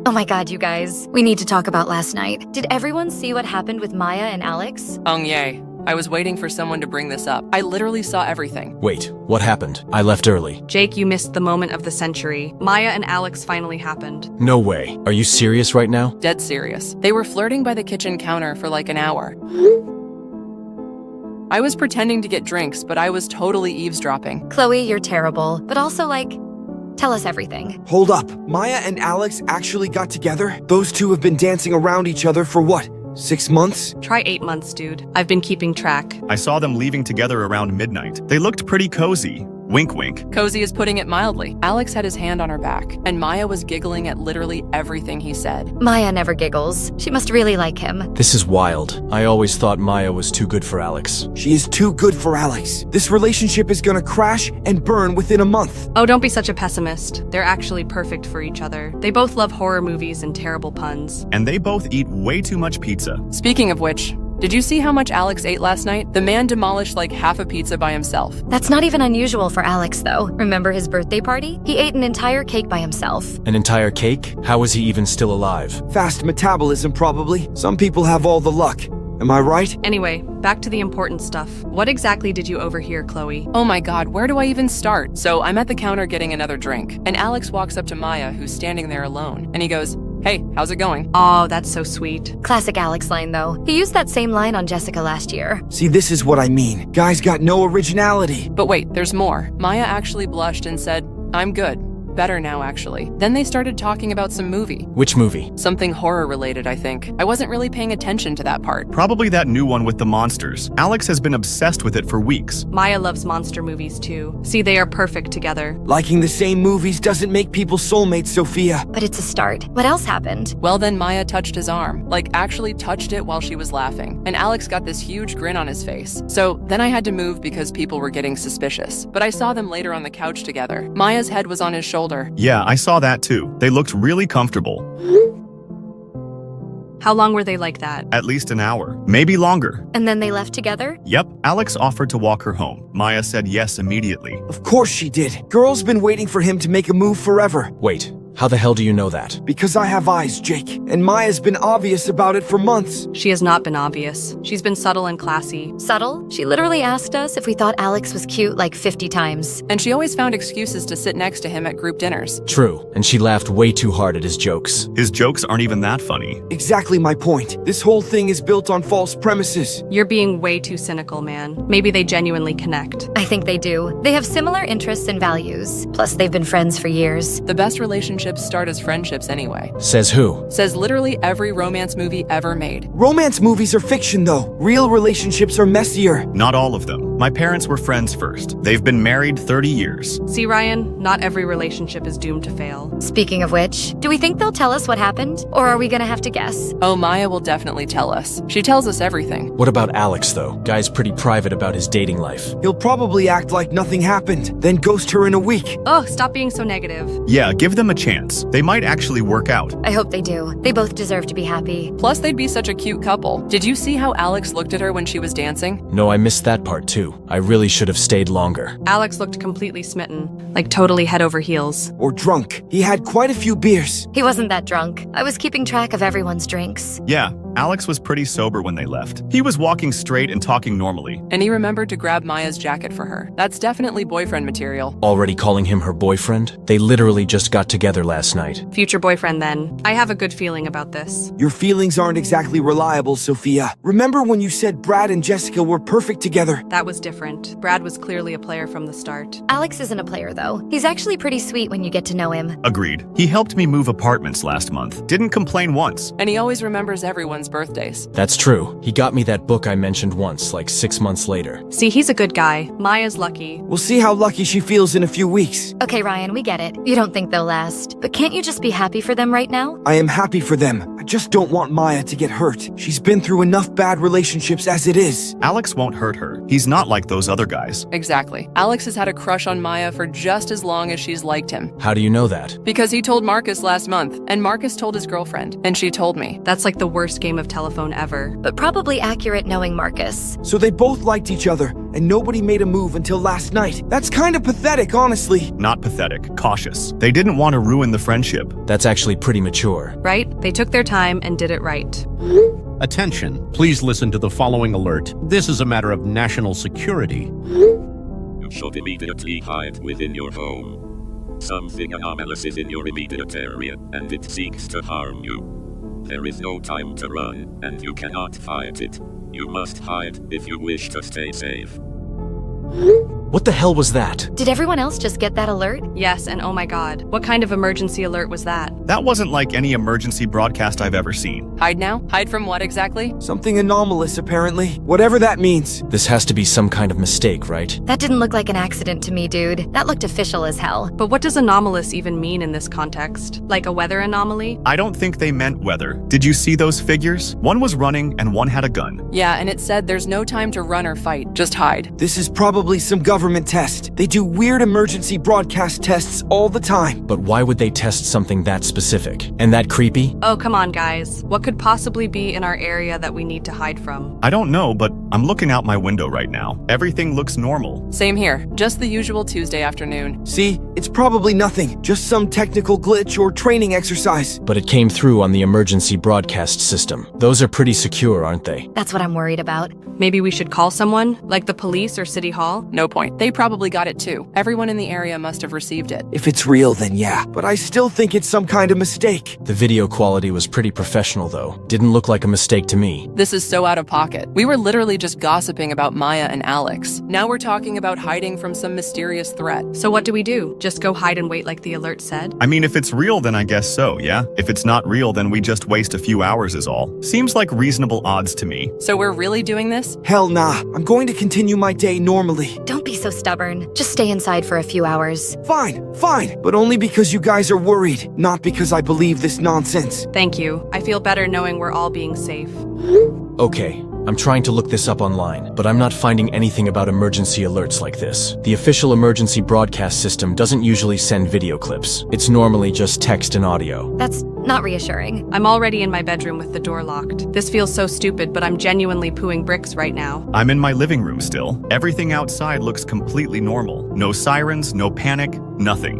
Oh my god, you guys. We need to talk about last night. Did everyone see what happened with Maya and Alex? Yay. I was waiting for someone to bring this up. I literally saw everything. Wait, what happened? I left early. Jake, you missed the moment of the century. Maya and Alex finally happened. No way. Are you serious right now? Dead serious. They were flirting by the kitchen counter for like an hour. I was pretending to get drinks, but I was totally eavesdropping. Chloe, you're terrible. But also, tell us everything. Hold up. Maya and Alex actually got together? Those two have been dancing around each other for what? 6 months? Try 8 months, dude. I've been keeping track. I saw them leaving together around midnight. They looked pretty cozy. Wink, wink. Cozy is putting it mildly. Alex had his hand on her back, and Maya was giggling at literally everything he said. Maya never giggles. She must really like him. This is wild. I always thought Maya was too good for Alex. She is too good for Alex. This relationship is gonna crash and burn within a month. Oh, don't be such a pessimist. They're actually perfect for each other. They both love horror movies and terrible puns. And they both eat way too much pizza. Speaking of which, did you see how much Alex ate last night? The man demolished like half a pizza by himself. That's not even unusual for Alex, though. Remember his birthday party? He ate an entire cake by himself. An entire cake? How was he even still alive? Fast metabolism, probably. Some people have all the luck. Am I right? Anyway, back to the important stuff. What exactly did you overhear, Chloe? Oh my god, where do I even start? So I'm at the counter getting another drink, and Alex walks up to Maya, who's standing there alone, and he goes, "Hey, how's it going?" Oh, that's so sweet. Classic Alex line, though. He used that same line on Jessica last year. See, this is what I mean. Guys got no originality. But wait, there's more. Maya actually blushed and said, "I'm good. Better now, actually." Then they started talking about some movie. Which movie? Something horror-related, I think. I wasn't really paying attention to that part. Probably that new one with the monsters. Alex has been obsessed with it for weeks. Maya loves monster movies too. See, they are perfect together. Liking the same movies doesn't make people soulmates, Sophia. But it's a start. What else happened? Well, then Maya touched his arm. Like, actually touched it while she was laughing. And Alex got this huge grin on his face. So then I had to move because people were getting suspicious. But I saw them later on the couch together. Maya's head was on his shoulder. Yeah, I saw that too. They looked really comfortable. How long were they like that? At least an hour, maybe longer. And then they left together? Yep, Alex offered to walk her home. Maya said yes immediately. Of course she did. Girl's been waiting for him to make a move forever. Wait, how the hell do you know that? Because I have eyes, Jake. And Maya's been obvious about it for months. She has not been obvious. She's been subtle and classy. Subtle? She literally asked us if we thought Alex was cute like 50 times. And she always found excuses to sit next to him at group dinners. True, and she laughed way too hard at his jokes. His jokes aren't even that funny. Exactly my point. This whole thing is built on false premises. You're being way too cynical, man. Maybe they genuinely connect. I think they do. They have similar interests and values. Plus, they've been friends for years. The best relationships start as friendships anyway. Says who? Says literally every romance movie ever made. Romance movies are fiction, though. Real relationships are messier. Not all of them. My parents were friends first. They've been married 30 years. See, Ryan, not every relationship is doomed to fail. Speaking of which, do we think they'll tell us what happened? Or are we gonna have to guess? Oh, Maya will definitely tell us. She tells us everything. What about Alex, though? Guy's pretty private about his dating life. He'll probably act like nothing happened, then ghost her in a week. Oh, stop being so negative. Yeah, give them a chance. They might actually work out. I hope they do. They both deserve to be happy. Plus, they'd be such a cute couple. Did you see how Alex looked at her when she was dancing? No, I missed that part too. I really should have stayed longer. Alex looked completely smitten, like totally head over heels. Or drunk. He had quite a few beers. He wasn't that drunk. I was keeping track of everyone's drinks. Yeah, Alex was pretty sober when they left. He was walking straight and talking normally. And he remembered to grab Maya's jacket for her. That's definitely boyfriend material. Already calling him her boyfriend? They literally just got together last night. Future boyfriend then. I have a good feeling about this. Your feelings aren't exactly reliable, Sophia. Remember when you said Brad and Jessica were perfect together? That was different. Brad was clearly a player from the start. Alex isn't a player, though. He's actually pretty sweet when you get to know him. Agreed. He helped me move apartments last month. Didn't complain once. And he always remembers everyone's birthdays. That's true. He got me that book I mentioned once, like 6 months later. See, he's a good guy. Maya's lucky. We'll see how lucky she feels in a few weeks. Okay, Ryan, we get it. You don't think they'll last. But can't you just be happy for them right now? I am happy for them. I just don't want Maya to get hurt. She's been through enough bad relationships as it is. Alex won't hurt her. He's not like those other guys. Exactly. Alex has had a crush on Maya for just as long as she's liked him. How do you know that? Because he told Marcus last month, and Marcus told his girlfriend, and she told me. That's like the worst game of telephone ever. But probably accurate knowing Marcus. So they both liked each other, and nobody made a move until last night. That's kind of pathetic, honestly. Not pathetic, cautious. They didn't want to ruin the friendship. That's actually pretty mature. Right? They took their time and did it right. Attention, please listen to the following alert. This is a matter of national security. You should immediately hide within your home. Something anomalous is in your immediate area, and it seeks to harm you. There is no time to run, and you cannot fight it. You must hide if you wish to stay safe. What the hell was that? Did everyone else just get that alert? Yes, and oh my god, what kind of emergency alert was that? That wasn't like any emergency broadcast I've ever seen. Hide now? Hide from what exactly? Something anomalous, apparently. Whatever that means. This has to be some kind of mistake, right? That didn't look like an accident to me, dude. That looked official as hell. But what does anomalous even mean in this context? Like a weather anomaly? I don't think they meant weather. Did you see those figures? One was running and one had a gun. Yeah, and it said there's no time to run or fight. Just hide. This is probably some government test. They do weird emergency broadcast tests all the time. But why would they test something that specific? And that creepy? Oh, come on, guys. What could possibly be in our area that we need to hide from? I don't know, but I'm looking out my window right now. Everything looks normal. Same here. Just the usual Tuesday afternoon. See, it's probably nothing. Just some technical glitch or training exercise. But it came through on the emergency broadcast system. Those are pretty secure, aren't they? That's what I'm worried about. Maybe we should call someone, like the police or city hall? No point. They probably got it too. Everyone in the area must have received it. If it's real, then yeah. But I still think it's some kind of mistake. The video quality was pretty professional, though. Didn't look like a mistake to me. This is so out of pocket. We were literally just gossiping about Maya and Alex. Now we're talking about hiding from some mysterious threat. So what do we do? Just go hide and wait like the alert said? I mean, if it's real, then I guess so, yeah? If it's not real, then we just waste a few hours is all. Seems like reasonable odds to me. So we're really doing this? Hell nah. I'm going to continue my day normally. Don't be so stubborn. Just stay inside for a few hours. Fine, fine. But only because you guys are worried, not because I believe this nonsense. Thank you. I feel better knowing we're all being safe. Okay, I'm trying to look this up online, but I'm not finding anything about emergency alerts like this. The official emergency broadcast system doesn't usually send video clips. It's normally just text and audio. That's not reassuring. I'm already in my bedroom with the door locked. This feels so stupid, but I'm genuinely pooing bricks right now. I'm in my living room still. Everything outside looks completely normal. No sirens, no panic, nothing.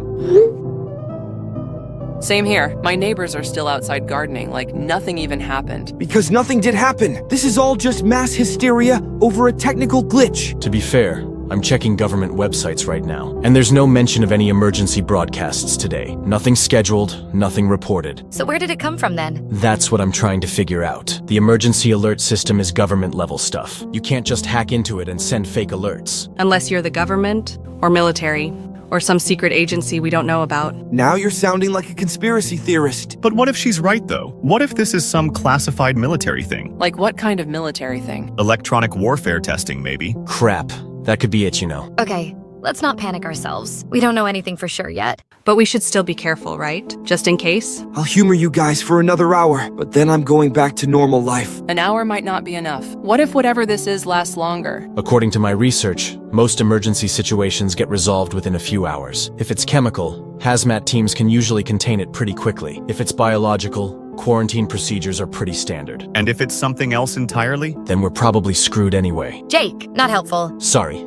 Same here. My neighbors are still outside gardening, like nothing even happened. Because nothing did happen. This is all just mass hysteria over a technical glitch. To be fair, I'm checking government websites right now, and there's no mention of any emergency broadcasts today. Nothing scheduled, nothing reported. So where did it come from then? That's what I'm trying to figure out. The emergency alert system is government-level stuff. You can't just hack into it and send fake alerts. Unless you're the government, or military, or some secret agency we don't know about. Now you're sounding like a conspiracy theorist. But what if she's right, though? What if this is some classified military thing? Like what kind of military thing? Electronic warfare testing, maybe? Crap. That could be it, you know. Okay, let's not panic ourselves. We don't know anything for sure yet. But we should still be careful, right? Just in case? I'll humor you guys for another hour, but then I'm going back to normal life. An hour might not be enough. What if whatever this is lasts longer? According to my research, most emergency situations get resolved within a few hours. If it's chemical, hazmat teams can usually contain it pretty quickly. If it's biological, quarantine procedures are pretty standard. And if it's something else entirely? Then we're probably screwed anyway. Jake, not helpful. Sorry.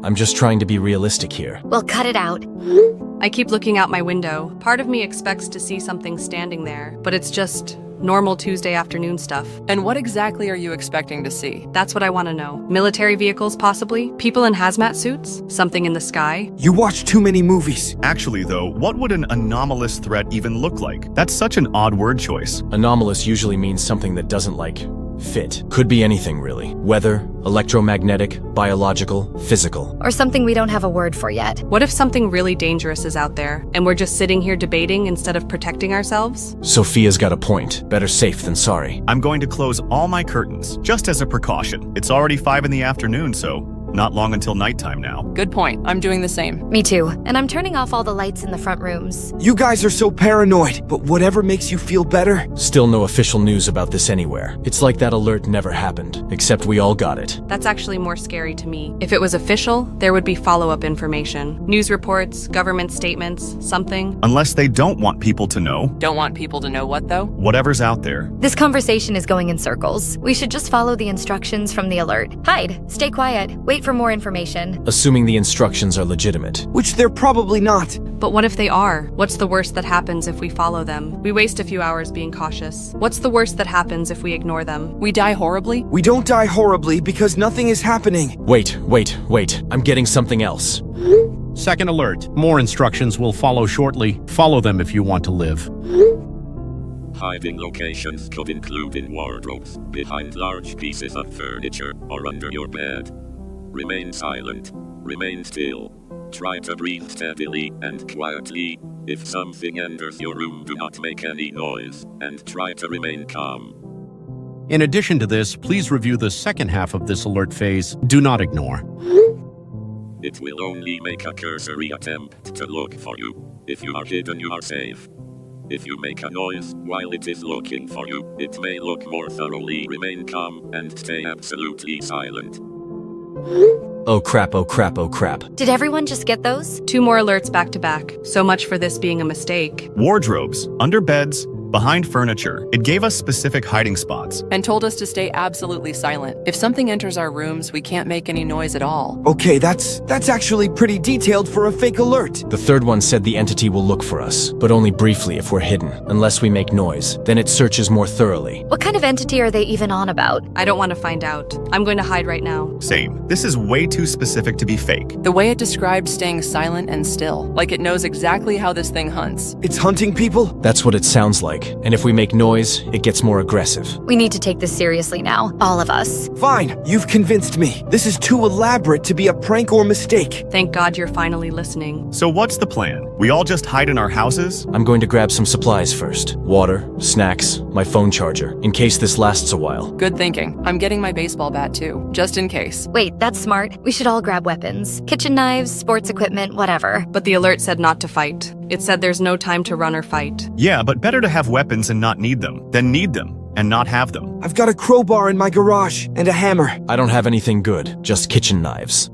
I'm just trying to be realistic here. Well, cut it out. I keep looking out my window. Part of me expects to see something standing there, but it's just normal Tuesday afternoon stuff. And what exactly are you expecting to see? That's what I want to know. Military vehicles, possibly? People in hazmat suits? Something in the sky? You watch too many movies. Actually, though, what would an anomalous threat even look like? That's such an odd word choice. Anomalous usually means something that doesn't, fit. Could be anything, really. Weather, electromagnetic, biological, physical. Or something we don't have a word for yet. What if something really dangerous is out there, and we're just sitting here debating instead of protecting ourselves? Sophia's got a point. Better safe than sorry. I'm going to close all my curtains, just as a precaution. It's already 5 in the afternoon, so not long until nighttime now. Good point. I'm doing the same. Me too. And I'm turning off all the lights in the front rooms. You guys are so paranoid, but whatever makes you feel better. Still no official news about this anywhere. It's like that alert never happened, except we all got it. That's actually more scary to me. If it was official, there would be follow-up information. News reports, government statements, something. Unless they don't want people to know. Don't want people to know what, though? Whatever's out there. This conversation is going in circles. We should just follow the instructions from the alert. Hide, stay quiet, wait for more information. Assuming the instructions are legitimate. Which they're probably not. But what if they are? What's the worst that happens if we follow them? We waste a few hours being cautious. What's the worst that happens if we ignore them? We die horribly? We don't die horribly because nothing is happening. Wait. I'm getting something else. Second alert. More instructions will follow shortly. Follow them if you want to live. Hiding locations could include in wardrobes, behind large pieces of furniture, or under your bed. Remain silent. Remain still. Try to breathe steadily and quietly. If something enters your room, do not make any noise, and try to remain calm. In addition to this, please review the second half of this alert phase. Do not ignore. It will only make a cursory attempt to look for you. If you are hidden, you are safe. If you make a noise while it is looking for you, it may look more thoroughly. Remain calm and stay absolutely silent. Oh crap. Did everyone just get those? 2 more alerts back to back. So much for this being a mistake. Wardrobes, under beds, behind furniture. It gave us specific hiding spots. And told us to stay absolutely silent. If something enters our rooms, we can't make any noise at all. Okay, that's actually pretty detailed for a fake alert. The third one said the entity will look for us, but only briefly if we're hidden, unless we make noise. Then it searches more thoroughly. What kind of entity are they even on about? I don't want to find out. I'm going to hide right now. Same. This is way too specific to be fake. The way it described staying silent and still, like it knows exactly how this thing hunts. It's hunting people? That's what it sounds like. And if we make noise, it gets more aggressive. We need to take this seriously now, all of us. Fine, you've convinced me. This is too elaborate to be a prank or mistake. Thank God you're finally listening. So what's the plan? We all just hide in our houses? I'm going to grab some supplies first. Water, snacks, my phone charger, in case this lasts a while. Good thinking. I'm getting my baseball bat too, just in case. Wait, that's smart. We should all grab weapons. Kitchen knives, sports equipment, whatever. But the alert said not to fight. It said there's no time to run or fight. Yeah, but better to have weapons and not need them than need them and not have them. I've got a crowbar in my garage and a hammer. I don't have anything good, just kitchen knives.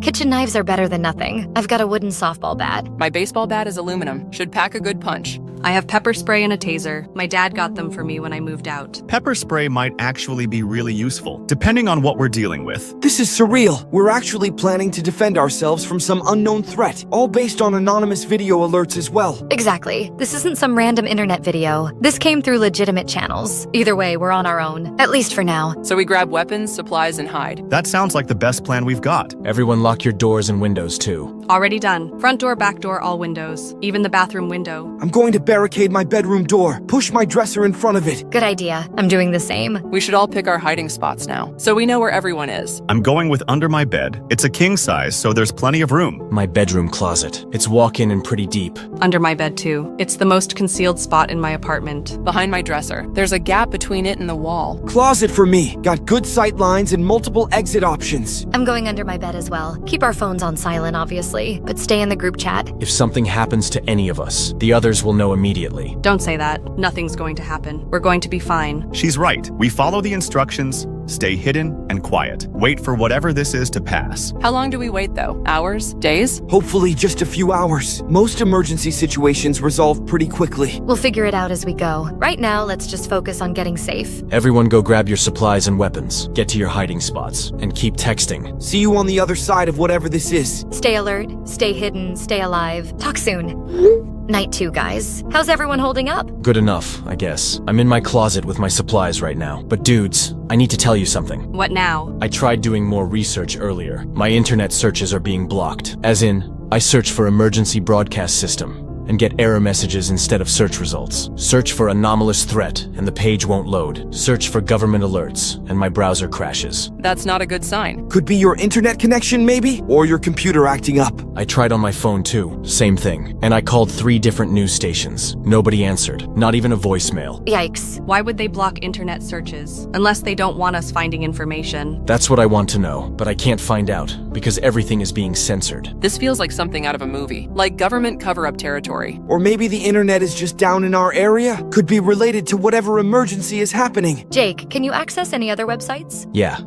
Kitchen knives are better than nothing. I've got a wooden softball bat. My baseball bat is aluminum. Should pack a good punch. I have pepper spray and a taser. My dad got them for me when I moved out. Pepper spray might actually be really useful, depending on what we're dealing with. This is surreal. We're actually planning to defend ourselves from some unknown threat, all based on anonymous video alerts as well. Exactly. This isn't some random internet video. This came through legitimate channels. Either way, we're on our own. At least for now. So we grab weapons, supplies, and hide. That sounds like the best plan we've got. Everyone lock your doors and windows too. Already done. Front door, back door, all windows. Even the bathroom window. I'm going to barricade my bedroom door. Push my dresser in front of it. Good idea. I'm doing the same. We should all pick our hiding spots now, so we know where everyone is. I'm going with under my bed. It's a king size, so there's plenty of room. My bedroom closet. It's walk-in and pretty deep. Under my bed too. It's the most concealed spot in my apartment. Behind my dresser. There's a gap between it and the wall. Closet for me. Got good sight lines and multiple exit options. I'm going under my bed as well. Keep our phones on silent, obviously, but stay in the group chat. If something happens to any of us, the others will know immediately. Don't say that. Nothing's going to happen. We're going to be fine. She's right. We follow the instructions, stay hidden and quiet. Wait for whatever this is to pass. How long do we wait though? Hours? Days? Hopefully just a few hours. Most emergency situations resolve pretty quickly. We'll figure it out as we go. Right now, let's just focus on getting safe. Everyone go grab your supplies and weapons. Get to your hiding spots. And keep texting. See you on the other side of whatever this is. Stay alert, stay hidden, stay alive. Talk soon. Night 2, guys. How's everyone holding up? Good enough, I guess. I'm in my closet with my supplies right now. But dudes, I need to tell you something. What now? I tried doing more research earlier. My internet searches are being blocked. As in, I search for emergency broadcast system and get error messages instead of search results. Search for anomalous threat and the page won't load. Search for government alerts and my browser crashes. That's not a good sign. Could be your internet connection maybe? Or your computer acting up. I tried on my phone too. Same thing. And I called 3 different news stations. Nobody answered. Not even a voicemail. Yikes. Why would they block internet searches? Unless they don't want us finding information. That's what I want to know, but I can't find out because everything is being censored. This feels like something out of a movie, like government cover-up territory. Or maybe the internet is just down in our area? Could be related to whatever emergency is happening. Jake, can you access any other websites? Yeah.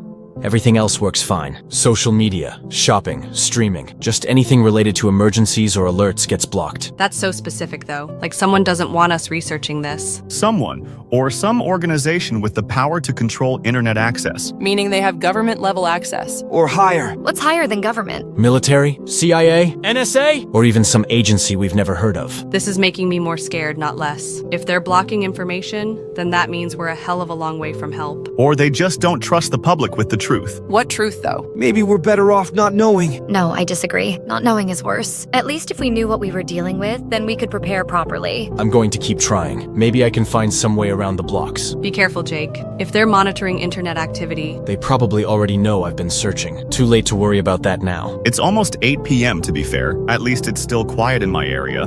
Everything else works fine. Social media, shopping, streaming, just anything related to emergencies or alerts gets blocked. That's so specific, though. Like someone doesn't want us researching this. Someone or some organization with the power to control internet access. Meaning they have government-level access. Or higher. What's higher than government? Military, CIA, NSA, or even some agency we've never heard of. This is making me more scared, not less. If they're blocking information, then that means we're a hell of a long way from help. Or they just don't trust the public with the truth. What truth, though? Maybe we're better off not knowing. No, I disagree. Not knowing is worse. At least if we knew what we were dealing with, then we could prepare properly. I'm going to keep trying. Maybe I can find some way around the blocks. Be careful, Jake. If they're monitoring internet activity, They probably already know I've been searching. Too late to worry about that now. It's almost 8 p.m. to be fair. At least it's still quiet in my area.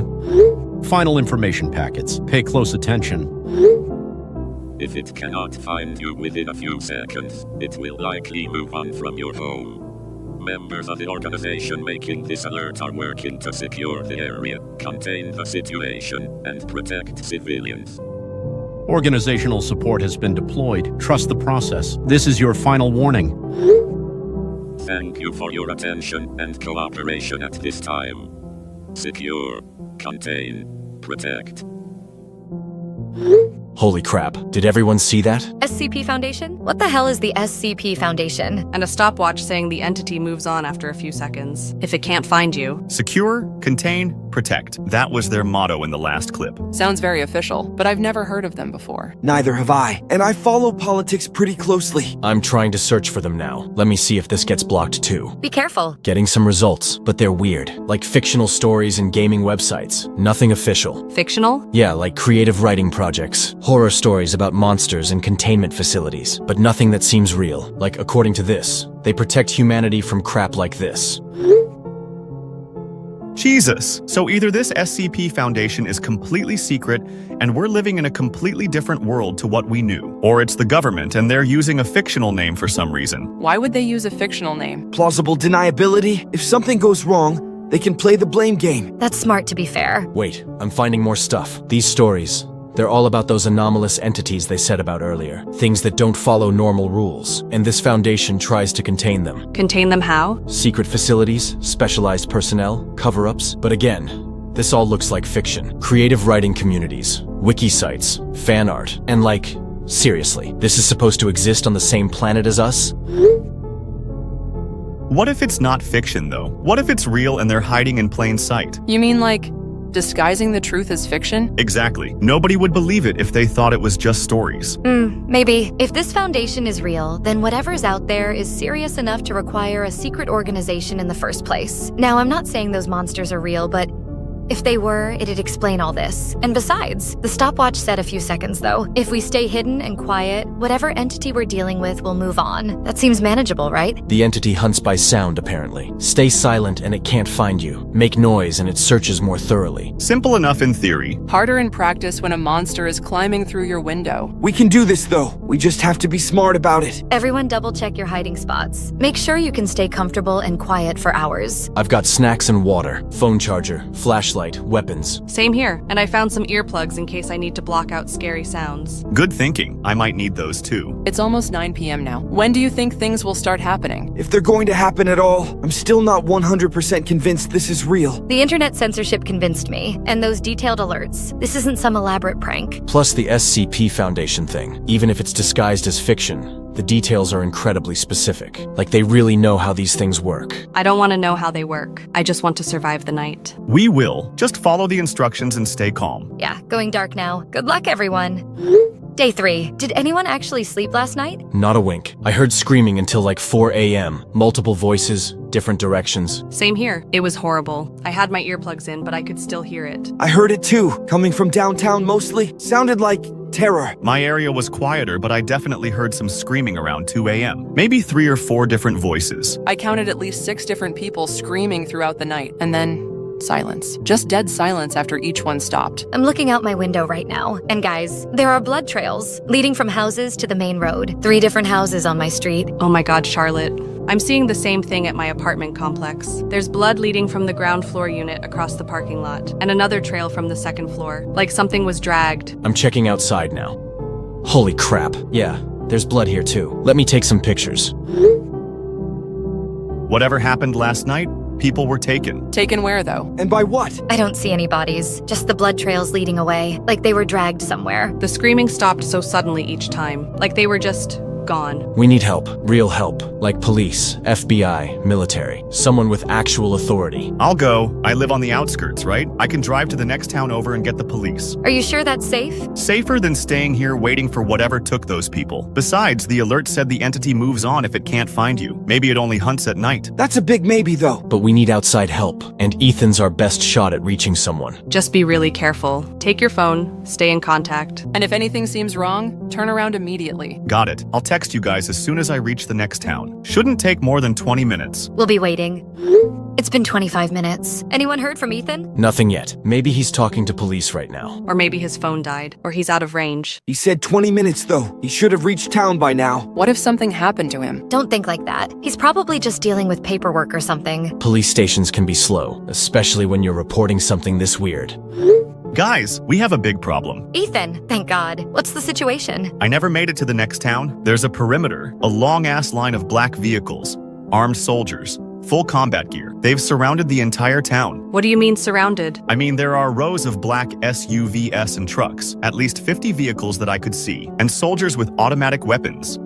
Final information packets. Pay close attention. If it cannot find you within a few seconds, it will likely move on from your home. Members of the organization making this alert are working to secure the area, contain the situation, and protect civilians. Organizational support has been deployed. Trust the process. This is your final warning. Thank you for your attention and cooperation at this time. Secure, contain, protect. Holy crap. Did everyone see that? SCP Foundation? What the hell is the SCP Foundation? and a stopwatch saying the entity moves on after a few seconds. If it can't find you, Secure, contain, protect. That was their motto in the last clip. Sounds very official, but I've never heard of them before. Neither have I. And I follow politics pretty closely. I'm trying to search for them now. Let me see if this gets blocked too. Be careful. Getting some results, but they're weird. Like fictional stories and gaming websites. Nothing official. fictional? Yeah, like creative writing projects. Horror stories about monsters and containment facilities. But nothing that seems real. Like, according to this, they protect humanity from crap like this. Jesus! So either this SCP Foundation is completely secret and we're living in a completely different world to what we knew, or it's the government and they're using a fictional name for some reason. Why would they use a fictional name? Plausible deniability. If something goes wrong, they can play the blame game. That's smart to be fair. Wait, I'm finding more stuff. These stories, they're all about those anomalous entities they said about earlier. Things that don't follow normal rules. And this foundation tries to contain them. Contain them how? Secret facilities, specialized personnel, cover-ups. But again, this all looks like fiction. Creative writing communities, wiki sites, fan art, and like, seriously, this is supposed to exist on the same planet as us? What if it's not fiction, though? What if it's real and they're hiding in plain sight? You mean like disguising the truth as fiction? Exactly. Nobody would believe it if they thought it was just stories. Maybe. If this foundation is real, then whatever's out there is serious enough to require a secret organization in the first place. Now, I'm not saying those monsters are real, but if they were, it'd explain all this. And besides, the stopwatch said a few seconds, though. If we stay hidden and quiet, whatever entity we're dealing with will move on. That seems manageable, right? The entity hunts by sound, apparently. Stay silent and it can't find you. Make noise and it searches more thoroughly. Simple enough in theory. Harder in practice when a monster is climbing through your window. We can do this, though. We just have to be smart about it. Everyone double check your hiding spots. Make sure you can stay comfortable and quiet for hours. I've got snacks and water, phone charger, flashlight, weapons. Same here, and I found some earplugs in case I need to block out scary sounds. Good thinking. I might need those too. It's almost 9 p.m. now. When do you think things will start happening? If they're going to happen at all, I'm still not 100% convinced this is real. The internet censorship convinced me, and those detailed alerts. This isn't some elaborate prank. Plus the SCP Foundation thing. Even if it's disguised as fiction, the details are incredibly specific. Like they really know how these things work. I don't want to know how they work. I just want to survive the night. We will. Just follow the instructions and stay calm. Yeah, going dark now. Good luck, everyone. Day 3. Did anyone actually sleep last night? Not a wink. I heard screaming until like 4 a.m. Multiple voices, different directions. Same here. It was horrible. I had my earplugs in, but I could still hear it. I heard it too, coming from downtown mostly. Sounded like terror. My area was quieter, but I definitely heard some screaming around 2 a.m. Maybe 3 or 4 different voices. I counted at least 6 different people screaming throughout the night, and then silence. Just dead silence after each one stopped. I'm looking out my window right now. And guys, there are blood trails leading from houses to the main road. 3 different houses on my street. Oh my god, Charlotte. I'm seeing the same thing at my apartment complex. There's blood leading from the ground floor unit across the parking lot, and another trail from the second floor, like something was dragged. I'm checking outside now. Holy crap. Yeah, there's blood here too. Let me take some pictures. Whatever happened last night, people were taken. Taken where, though? And by what? I don't see any bodies, just the blood trails leading away, like they were dragged somewhere. The screaming stopped so suddenly each time, like they were just gone. We need help, real help, like police, FBI, military, someone with actual authority. I'll go. I live on the outskirts, right? I can drive to the next town over and get the police. Are you sure that's safe? Safer than staying here waiting for whatever took those people. Besides, the alert said the entity moves on if it can't find you. Maybe it only hunts at night. That's a big maybe, though. But we need outside help, and Ethan's our best shot at reaching someone. Just be really careful. Take your phone, stay in contact. And if anything seems wrong, turn around immediately. Got it. I'll text you guys as soon as I reach the next town. Shouldn't take more than 20 minutes. We'll be waiting. It's been 25 minutes. Anyone heard from Ethan? Nothing yet. Maybe he's talking to police right now. Or maybe his phone died, or he's out of range. He said 20 minutes, though. He should have reached town by now. What if something happened to him? Don't think like that. He's probably just dealing with paperwork or something. Police stations can be slow, especially when you're reporting something this weird. Guys, we have a big problem. Ethan, thank God. What's the situation? I never made it to the next town. There's a perimeter, a long-ass line of black vehicles, armed soldiers, full combat gear. They've surrounded the entire town. What do you mean surrounded? I mean, there are rows of black SUVs and trucks, at least 50 vehicles that I could see, and soldiers with automatic weapons.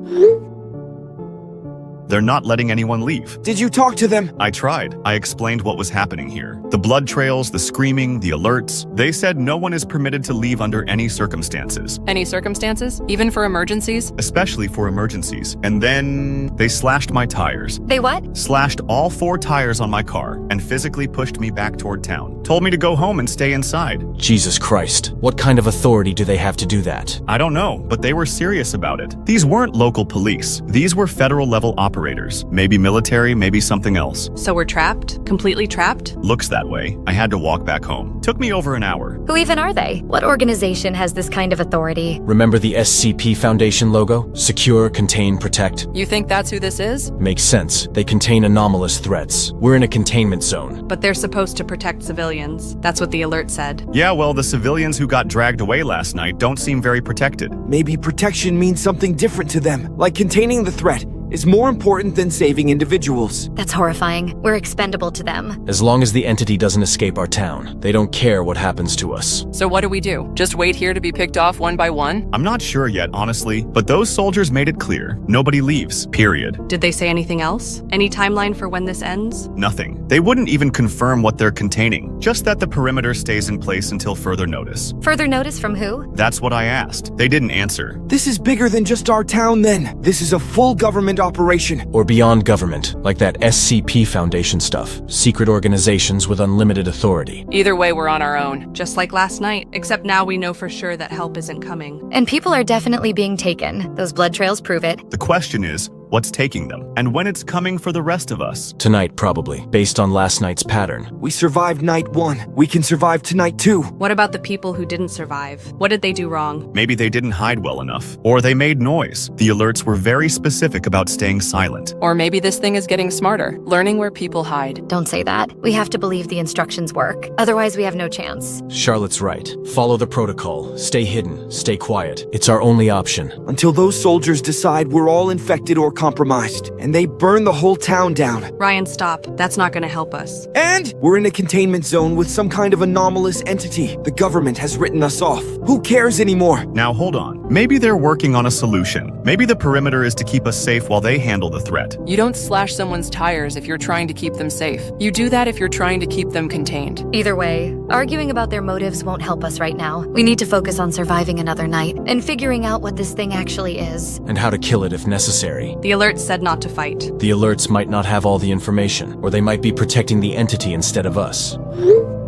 They're not letting anyone leave. Did you talk to them? I tried. I explained what was happening here. The blood trails, the screaming, the alerts. They said no one is permitted to leave under any circumstances. Any circumstances? Even for emergencies? Especially for emergencies. And then they slashed my tires. They what? Slashed all 4 tires on my car and physically pushed me back toward town. Told me to go home and stay inside. Jesus Christ. What kind of authority do they have to do that? I don't know, but they were serious about it. These weren't local police. These were federal-level operators. Maybe military, maybe something else. So we're trapped? Completely trapped? Looks that way. I had to walk back home. Took me over an hour. Who even are they? What organization has this kind of authority? Remember the SCP Foundation logo? Secure, contain, protect? You think that's who this is? Makes sense. They contain anomalous threats. We're in a containment zone. But they're supposed to protect civilians. That's what the alert said. Yeah, well, the civilians who got dragged away last night don't seem very protected. Maybe protection means something different to them, like containing the threat is more important than saving individuals. That's horrifying. We're expendable to them. As long as the entity doesn't escape our town, they don't care what happens to us. So what do? Just wait here to be picked off one by one? I'm not sure yet, honestly, but those soldiers made it clear. Nobody leaves, period. Did they say anything else? Any timeline for when this ends? Nothing. They wouldn't even confirm what they're containing, just that the perimeter stays in place until further notice. Further notice from who? That's what I asked. They didn't answer. This is bigger than just our town then. This is a full government operation. Or beyond government, like that SCP Foundation stuff. Secret organizations with unlimited authority. Either way, we're on our own. Just like last night, except now we know for sure that help isn't coming. And people are definitely being taken. Those blood trails prove it. The question is, what's taking them? And when it's coming for the rest of us? Tonight, probably, based on last night's pattern. We survived night 1. We can survive tonight too. What about the people who didn't survive? What did they do wrong? Maybe they didn't hide well enough. Or they made noise. The alerts were very specific about staying silent. Or maybe this thing is getting smarter, learning where people hide. Don't say that. We have to believe the instructions work. Otherwise, we have no chance. Charlotte's right. Follow the protocol. Stay hidden. Stay quiet. It's our only option. Until those soldiers decide we're all infected or compromised, and they burn the whole town down. Ryan, stop. That's not gonna help us. And we're in a containment zone with some kind of anomalous entity. The government has written us off. Who cares anymore? Now hold on. Maybe they're working on a solution. Maybe the perimeter is to keep us safe while they handle the threat. You don't slash someone's tires if you're trying to keep them safe. You do that if you're trying to keep them contained. Either way, arguing about their motives won't help us right now. We need to focus on surviving another night and figuring out what this thing actually is. And how to kill it if necessary. The alert said not to fight. The alerts might not have all the information, or they might be protecting the entity instead of us.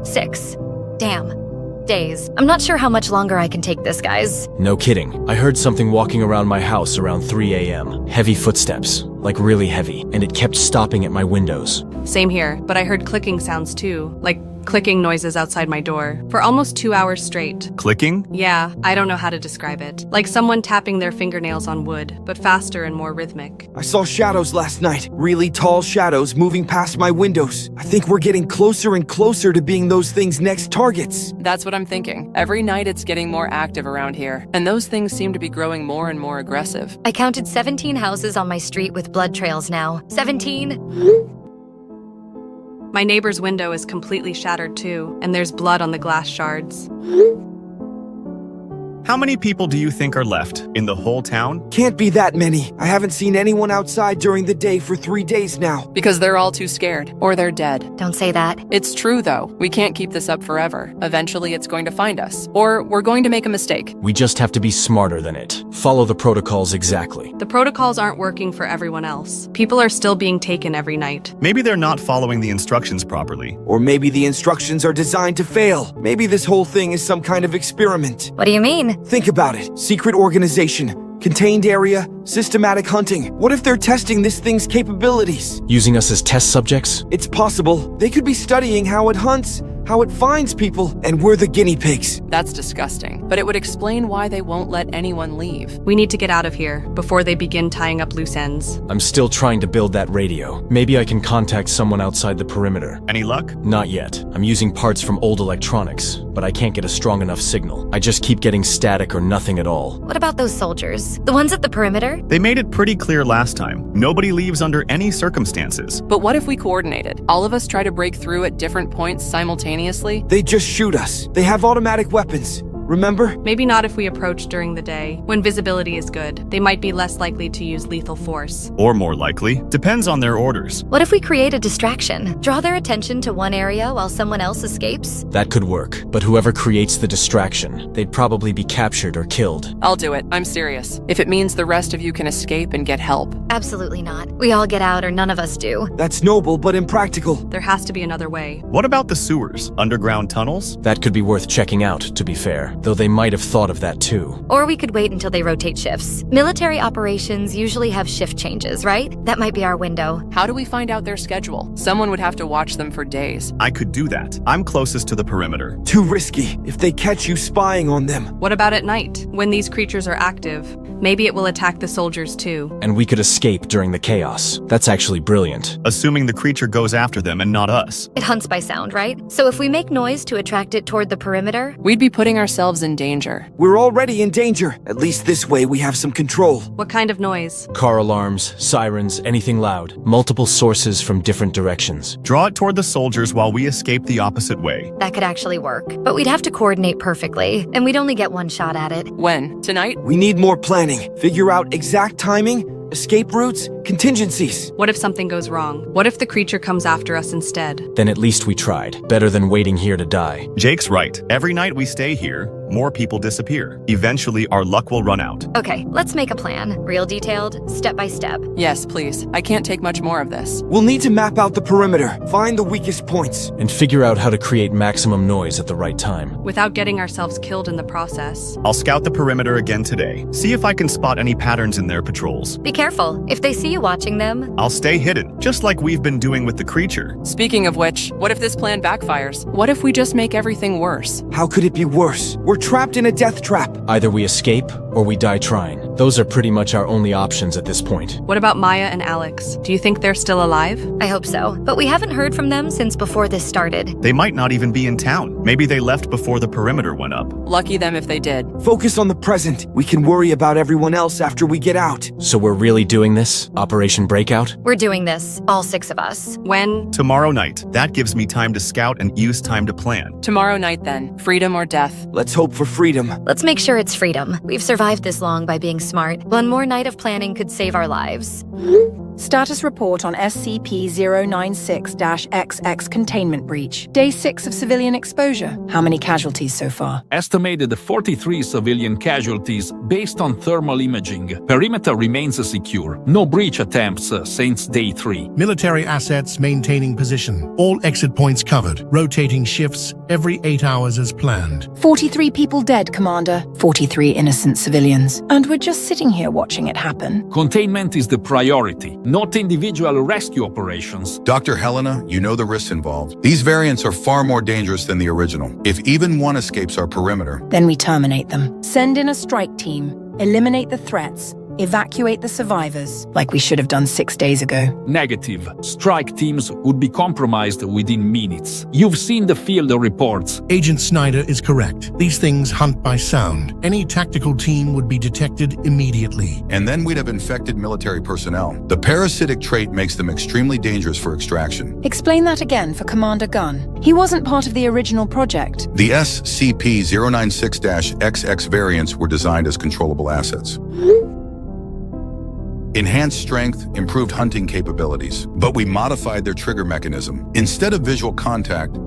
6. Damn. Days. I'm not sure how much longer I can take this, guys. No kidding. I heard something walking around my house around 3 a.m. Heavy footsteps, like really heavy, and it kept stopping at my windows. Same here, but I heard clicking sounds too, like clicking noises outside my door, for almost 2 hours straight. Clicking? Yeah, I don't know how to describe it. Like someone tapping their fingernails on wood, but faster and more rhythmic. I saw shadows last night. Really tall shadows moving past my windows. I think we're getting closer and closer to being those things' next targets. That's what I'm thinking. Every night it's getting more active around here, and those things seem to be growing more and more aggressive. I counted 17 houses on my street with blood trails now. 17? My neighbor's window is completely shattered too, and there's blood on the glass shards. How many people do you think are left in the whole town? Can't be that many. I haven't seen anyone outside during the day for 3 days now. Because they're all too scared, or they're dead. Don't say that. It's true, though. We can't keep this up forever. Eventually, it's going to find us. Or we're going to make a mistake. We just have to be smarter than it. Follow the protocols exactly. The protocols aren't working for everyone else. People are still being taken every night. Maybe they're not following the instructions properly. Or maybe the instructions are designed to fail. Maybe this whole thing is some kind of experiment. What do you mean? Think about it. Secret organization, contained area, systematic hunting. What if they're testing this thing's capabilities? Using us as test subjects? It's possible. They could be studying how it hunts, how it finds people, and we're the guinea pigs. That's disgusting. But it would explain why they won't let anyone leave. We need to get out of here before they begin tying up loose ends. I'm still trying to build that radio. Maybe I can contact someone outside the perimeter. Any luck? Not yet. I'm using parts from old electronics, but I can't get a strong enough signal. I just keep getting static or nothing at all. What about those soldiers? The ones at the perimeter? They made it pretty clear last time. Nobody leaves under any circumstances. But what if we coordinated? All of us try to break through at different points simultaneously? They just shoot us. They have automatic weapons. Remember? Maybe not if we approach during the day, when visibility is good. They might be less likely to use lethal force. Or more likely. Depends on their orders. What if we create a distraction? Draw their attention to one area while someone else escapes? That could work, but whoever creates the distraction, they'd probably be captured or killed. I'll do it. I'm serious. If it means the rest of you can escape and get help. Absolutely not. We all get out or none of us do. That's noble but impractical. There has to be another way. What about the sewers? Underground tunnels? That could be worth checking out, to be fair, though they might have thought of that too. Or we could wait until they rotate shifts. Military operations usually have shift changes, right? That might be our window. How do we find out their schedule? Someone would have to watch them for days. I could do that. I'm closest to the perimeter. Too risky. If they catch you spying on them. What about at night, when these creatures are active? Maybe it will attack the soldiers too. And we could escape during the chaos. That's actually brilliant. Assuming the creature goes after them and not us. It hunts by sound, right? So if we make noise to attract it toward the perimeter, We'd be putting ourselves in danger. We're already in danger. At least this way we have some control. What kind of noise? Car alarms, sirens, anything loud. Multiple sources from different directions. Draw it toward the soldiers while we escape the opposite way. that could actually work. But we'd have to coordinate perfectly, and we'd only get one shot at it. When? Tonight? We need more planning. Figure out exact timing, escape routes, contingencies. What if something goes wrong? What if the creature comes after us instead? Then at least we tried. Better than waiting here to die. Jake's right. Every night we stay here, more people disappear. Eventually, our luck will run out. Okay, let's make a plan. Real detailed, step by step. Yes, please. I can't take much more of this. We'll need to map out the perimeter, find the weakest points. And figure out how to create maximum noise at the right time. Without getting ourselves killed in the process. I'll scout the perimeter again today. See if I can spot any patterns in their patrols. Be careful. If they see you watching them, I'll stay hidden, just like we've been doing with the creature. Speaking of which, what if this plan backfires? What if we just make everything worse? How could it be worse? We're trapped in a death trap. Either we escape, or we die trying. Those are pretty much our only options at this point. What about Maya and Alex? Do you think they're still alive? I hope so. But we haven't heard from them since before this started. They might not even be in town. Maybe they left before the perimeter went up. Lucky them if they did. Focus on the present. We can worry about everyone else after we get out. So we're really doing this? Operation Breakout? We're doing this, all 6 of us. When? Tomorrow night. That gives me time to scout and use time to plan. Tomorrow night then. Freedom or death. Let's hope for freedom. Let's make sure it's freedom. We've survived this long by being smart. One more night of planning could save our lives. Status report on SCP-096-XX containment breach. Day 6 of civilian exposure. How many casualties so far? Estimated 43 civilian casualties based on thermal imaging. Perimeter remains secure. No breach attempts since day 3. Military assets maintaining position. All exit points covered. Rotating shifts every 8 hours as planned. 43 people dead, Commander. 43 innocent civilians. And we're just sitting here watching it happen. Containment is the priority, not individual rescue operations. Dr. Helena, you know the risks involved. These variants are far more dangerous than the original. If even one escapes our perimeter, then we terminate them. Send in a strike team. Eliminate the threats. Evacuate the survivors, like we should have done 6 days ago. Negative. Strike teams would be compromised within minutes. You've seen the field reports. Agent Snyder is correct. These things hunt by sound. Any tactical team would be detected immediately. And then we'd have infected military personnel. The parasitic trait makes them extremely dangerous for extraction. Explain that again for Commander Gunn. He wasn't part of the original project. The SCP-096-XX variants were designed as controllable assets. Enhanced strength, improved hunting capabilities, but we modified their trigger mechanism. Instead of visual contact,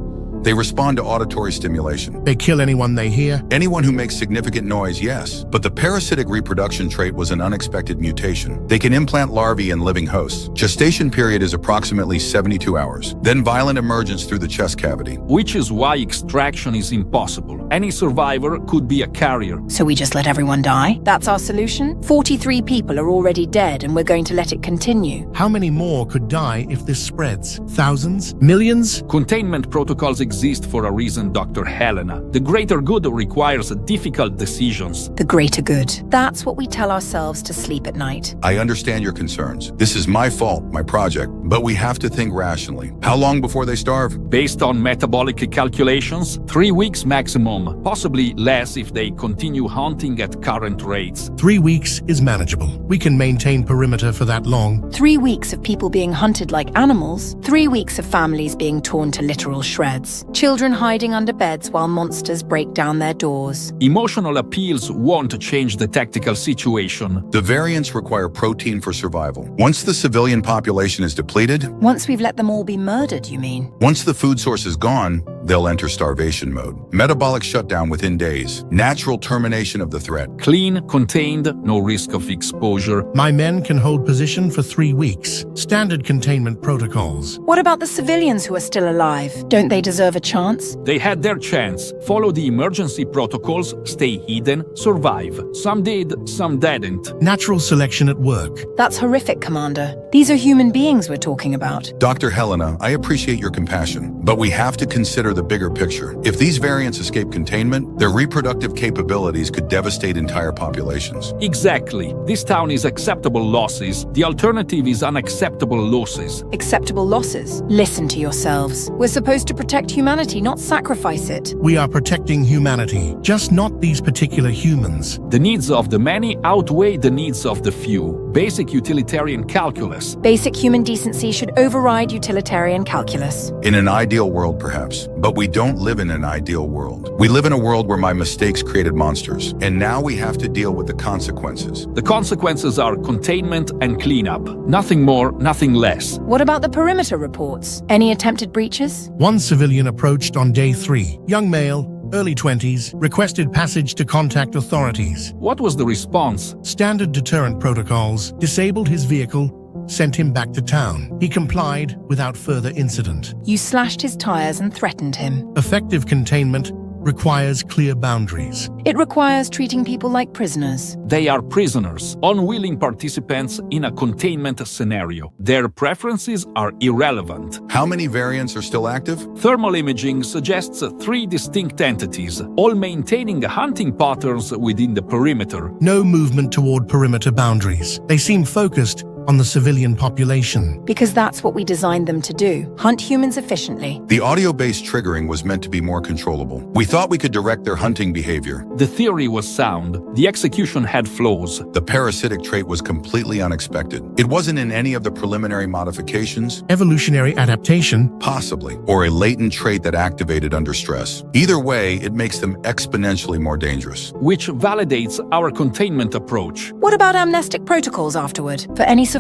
they respond to auditory stimulation. They kill anyone they hear? Anyone who makes significant noise, yes. But the parasitic reproduction trait was an unexpected mutation. They can implant larvae in living hosts. Gestation period is approximately 72 hours. Then violent emergence through the chest cavity. Which is why extraction is impossible. Any survivor could be a carrier. So we just let everyone die? That's our solution? 43 people are already dead and we're going to let it continue. How many more could die if this spreads? Thousands? Millions? Containment protocols exist for a reason, Dr. Helena. The greater good requires difficult decisions. The greater good. That's what we tell ourselves to sleep at night. I understand your concerns. This is my fault, my project, but we have to think rationally. How long before they starve? Based on metabolic calculations, 3 weeks maximum, possibly less if they continue hunting at current rates. 3 weeks is manageable. We can maintain perimeter for that long. 3 weeks of people being hunted like animals. 3 weeks of families being torn to literal shreds. Children hiding under beds while monsters break down their doors. Emotional appeals won't change the tactical situation. The variants require protein for survival. Once the civilian population is depleted... Once we've let them all be murdered, you mean? Once the food source is gone, they'll enter starvation mode. Metabolic shutdown within days. Natural termination of the threat. Clean, contained, no risk of exposure. My men can hold position for 3 weeks. Standard containment protocols. What about the civilians who are still alive? Don't they deserve a chance? They had their chance. Follow the emergency protocols, stay hidden, survive. Some did, some didn't. Natural selection at work. That's horrific, Commander. These are human beings we're talking about. Dr. Helena, I appreciate your compassion, but we have to consider the bigger picture. If these variants escape containment, their reproductive capabilities could devastate entire populations. Exactly. This town is acceptable losses. The alternative is unacceptable losses. Acceptable losses? Listen to yourselves. We're supposed to protect humanity, not sacrifice it. We are protecting humanity, just not these particular humans. The needs of the many outweigh the needs of the few. Basic utilitarian calculus. Basic human decency should override utilitarian calculus. In an ideal world, perhaps. But we don't live in an ideal world. We live in a world where my mistakes created monsters, and now we have to deal with the consequences. The consequences are containment and cleanup. Nothing more, nothing less. What about the perimeter reports? Any attempted breaches? One civilian approached on day 3. Young male, early 20s, requested passage to contact authorities. What was the response? Standard deterrent protocols, disabled his vehicle, sent him back to town. He complied without further incident. You slashed his tires and threatened him. Effective containment requires clear boundaries. It requires treating people like prisoners. They are prisoners, unwilling participants in a containment scenario. Their preferences are irrelevant. How many variants are still active? Thermal imaging suggests 3 distinct entities, all maintaining hunting patterns within the perimeter. No movement toward perimeter boundaries. They seem focused on the civilian population. Because that's what we designed them to do. Hunt humans efficiently. The audio-based triggering was meant to be more controllable. We thought we could direct their hunting behavior. The theory was sound. The execution had flaws. The parasitic trait was completely unexpected. It wasn't in any of the preliminary modifications. Evolutionary adaptation? Possibly. Or a latent trait that activated under stress. Either way, it makes them exponentially more dangerous. Which validates our containment approach. What about amnestic protocols afterward? For any survivors?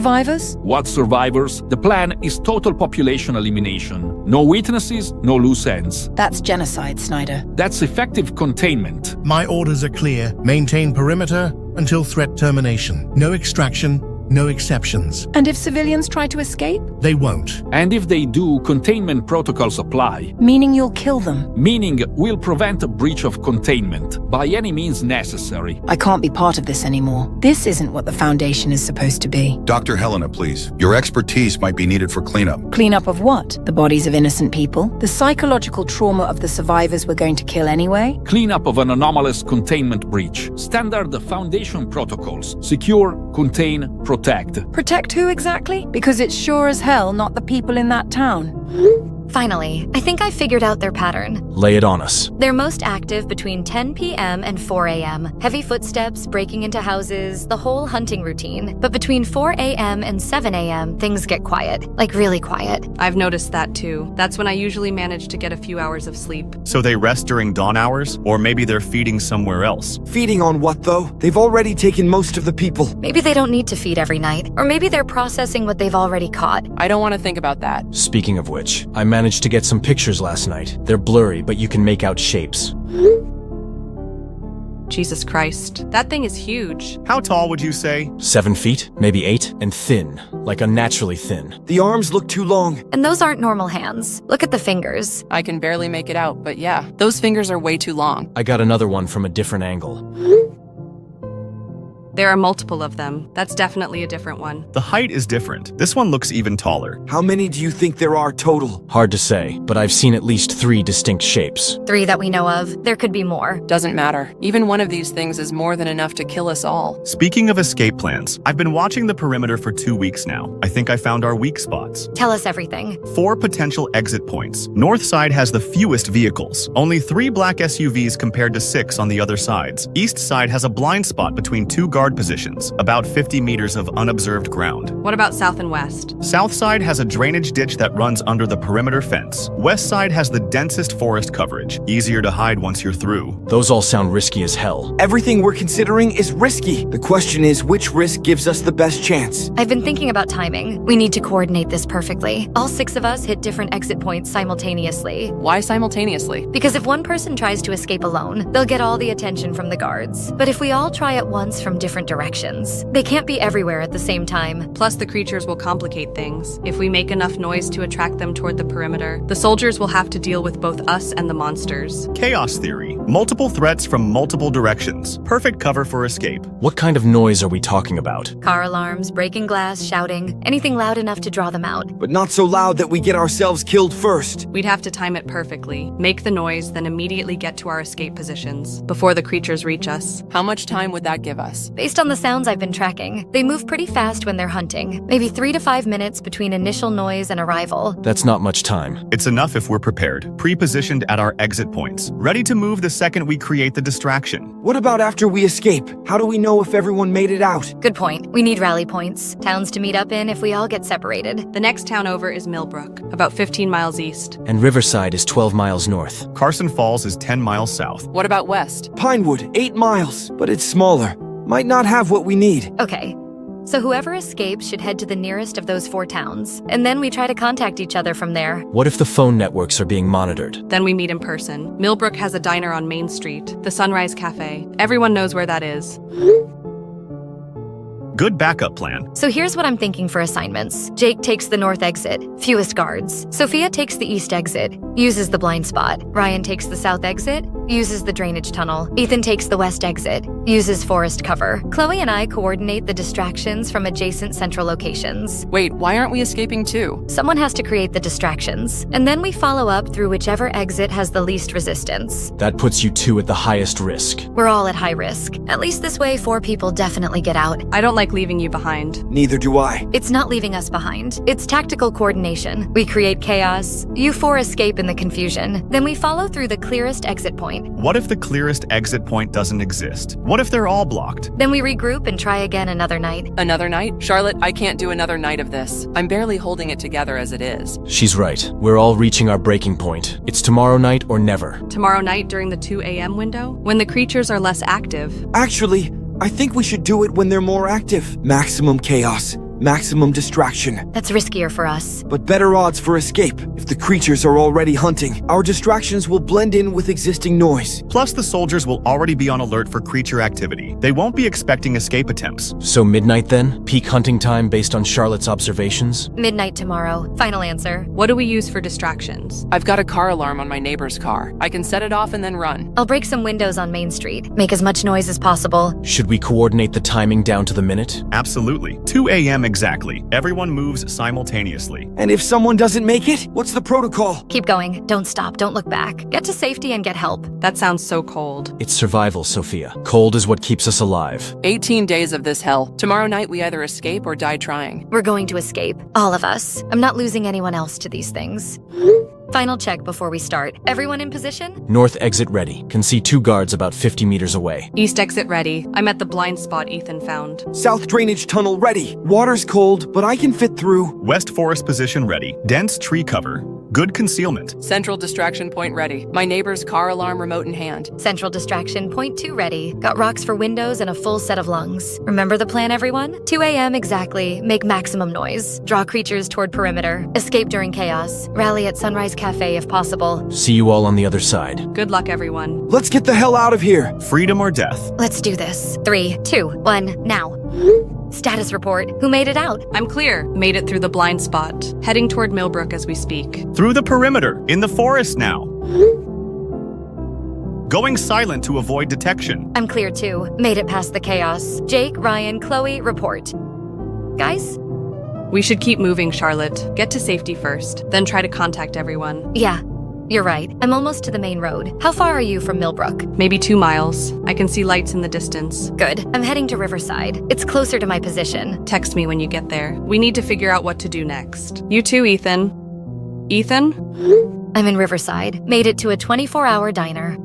What survivors? The plan is total population elimination. No witnesses, no loose ends. That's genocide, Snyder. That's effective containment. My orders are clear. Maintain perimeter until threat termination. No extraction, no exceptions. And if civilians try to escape? They won't. And if they do, containment protocols apply, Meaning you'll kill them. meaning we'll prevent a breach of containment by any means necessary. I can't be part of this anymore. This isn't what the Foundation is supposed to be. Dr. Helena, please. Your expertise might be needed for cleanup. Cleanup of what? The bodies of innocent people? The psychological trauma of the survivors we're going to kill anyway? Cleanup of an anomalous containment breach. Standard Foundation protocols. Secure, contain, protect. Protect who exactly? Because it's sure as hell not the people in that town. Finally, I think I figured out their pattern. Lay it on us. They're most active between 10 p.m. and 4 a.m. Heavy footsteps, breaking into houses, the whole hunting routine. But between 4 a.m. and 7 a.m., things get quiet. Like really quiet. I've noticed that too. That's when I usually manage to get a few hours of sleep. So they rest during dawn hours? Or maybe they're feeding somewhere else? Feeding on what, though? They've already taken most of the people. Maybe they don't need to feed every night. Or maybe they're processing what they've already caught. I don't want to think about that. Speaking of which, I managed to get some pictures last night. They're blurry, but you can make out shapes. Jesus Christ. That thing is huge. How tall would you say? 7 feet, maybe 8, and thin, like unnaturally thin. The arms look too long. And those aren't normal hands. Look at the fingers. I can barely make it out, but yeah, those fingers are way too long. I got another one from a different angle. There are multiple of them. That's definitely a different one. The height is different. This one looks even taller. How many do you think there are total? Hard to say, but I've seen at least 3 distinct shapes. 3 that we know of. There could be more. Doesn't matter. Even one of these things is more than enough to kill us all. Speaking of escape plans, I've been watching the perimeter for 2 weeks now. I think I found our weak spots. Tell us everything. 4 potential exit points. North side has the fewest vehicles. Only 3 black SUVs compared to 6 on the other sides. East side has a blind spot between 2 guard positions. About 50 meters of unobserved ground. What about south and west? South side has a drainage ditch that runs under the perimeter fence. West side has the densest forest coverage. Easier to hide once you're through. Those all sound risky as hell. Everything we're considering is risky. The question is, which risk gives us the best chance? I've been thinking about timing. We need to coordinate this perfectly. All 6 of us hit different exit points simultaneously. Why simultaneously? Because if one person tries to escape alone, they'll get all the attention from the guards. But if we all try at once from different directions, they can't be everywhere at the same time. Plus, the creatures will complicate things. If we make enough noise to attract them toward the perimeter, the soldiers will have to deal with both us and the monsters. Chaos theory. Multiple threats from multiple directions. Perfect cover for escape. What kind of noise are we talking about? Car alarms, breaking glass, shouting, anything loud enough to draw them out. But not so loud that we get ourselves killed first. We'd have to time it perfectly. Make the noise, then immediately get to our escape positions before the creatures reach us. How much time would that give us? Based on the sounds I've been tracking, they move pretty fast when they're hunting. Maybe 3 to 5 minutes between initial noise and arrival. That's not much time. It's enough if we're prepared, pre-positioned at our exit points, ready to move the second we create the distraction. What about after we escape? How do we know if everyone made it out? Good point. We need rally points. Towns to meet up in if we all get separated. The next town over is Millbrook, about 15 miles east. And Riverside is 12 miles north. Carson Falls is 10 miles south. What about west? Pinewood, 8 miles, but it's smaller. Might not have what we need. Okay. So whoever escapes should head to the nearest of those 4 towns, and then we try to contact each other from there. What if the phone networks are being monitored? Then we meet in person. Millbrook has a diner on Main Street, the Sunrise Cafe. Everyone knows where that is. Good backup plan. So here's what I'm thinking for assignments. Jake takes the north exit, fewest guards. Sophia takes the east exit, uses the blind spot. Ryan takes the south exit, uses the drainage tunnel. Ethan takes the west exit, uses forest cover. Chloe and I coordinate the distractions from adjacent central locations. Wait, why aren't we escaping too? Someone has to create the distractions, and then we follow up through whichever exit has the least resistance. That puts you 2 at the highest risk. We're all at high risk. At least this way 4 people definitely get out. I don't like leaving you behind. Neither do I. It's not leaving us behind. It's tactical coordination. We create chaos. You 4 escape in the confusion. Then we follow through the clearest exit point. What if the clearest exit point doesn't exist? What if they're all blocked? Then we regroup and try again another night. Another night? Charlotte, I can't do another night of this. I'm barely holding it together as it is. She's right. We're all reaching our breaking point. It's tomorrow night or never. Tomorrow night during the 2 a.m. window, when the creatures are less active. Actually, I think we should do it when they're more active. Maximum chaos. Maximum distraction, That's riskier for us. but better odds for escape. If the creatures are already hunting, our distractions will blend in with existing noise. Plus, the soldiers will already be on alert for creature activity. They won't be expecting escape attempts. So midnight then? Peak hunting time based on Charlotte's observations? Midnight tomorrow. Final answer. What do we use for distractions? I've got a car alarm on my neighbor's car. I can set it off and then run. I'll break some windows on Main Street. Make as much noise as possible. Should we coordinate the timing down to the minute? Absolutely. 2 a.m. exactly. Everyone moves simultaneously. And if someone doesn't make it, what's the protocol? Keep going. Don't stop. Don't look back. Get to safety and get help. That sounds so cold. It's survival, Sophia. Cold is what keeps us alive. 18 days of this hell. Tomorrow night we either escape or die trying. We're going to escape. All of us. I'm not losing anyone else to these things. Final check before we start. Everyone in position? North exit ready. Can see 2 guards about 50 meters away. East exit ready. I'm at the blind spot Ethan found. South drainage tunnel ready. Water's cold, but I can fit through. West forest position ready. Dense tree cover. Good concealment. Central distraction point ready. My neighbor's car alarm remote in hand. Central distraction point 2 ready. Got rocks for windows and a full set of lungs. Remember the plan, everyone? 2 a.m. exactly. Make maximum noise. Draw creatures toward perimeter. Escape during chaos. Rally at Sunrise Cafe if possible. See you all on the other side. Good luck, everyone. Let's get the hell out of here. Freedom or death. Let's do this. 3, 2, 1, now. Status report. Who made it out? I'm clear. Made it through the blind spot. Heading toward Millbrook as we speak. Through the perimeter. In the forest now. Going silent to avoid detection. I'm clear too. Made it past the chaos. Jake, Ryan, Chloe, report. Guys? We should keep moving, Charlotte. Get to safety first, then try to contact everyone. Yeah, you're right. I'm almost to the main road. How far are you from Millbrook? Maybe 2 miles. I can see lights in the distance. Good. I'm heading to Riverside. It's closer to my position. Text me when you get there. We need to figure out what to do next. You too, Ethan. Ethan? I'm in Riverside. Made it to a 24-hour diner.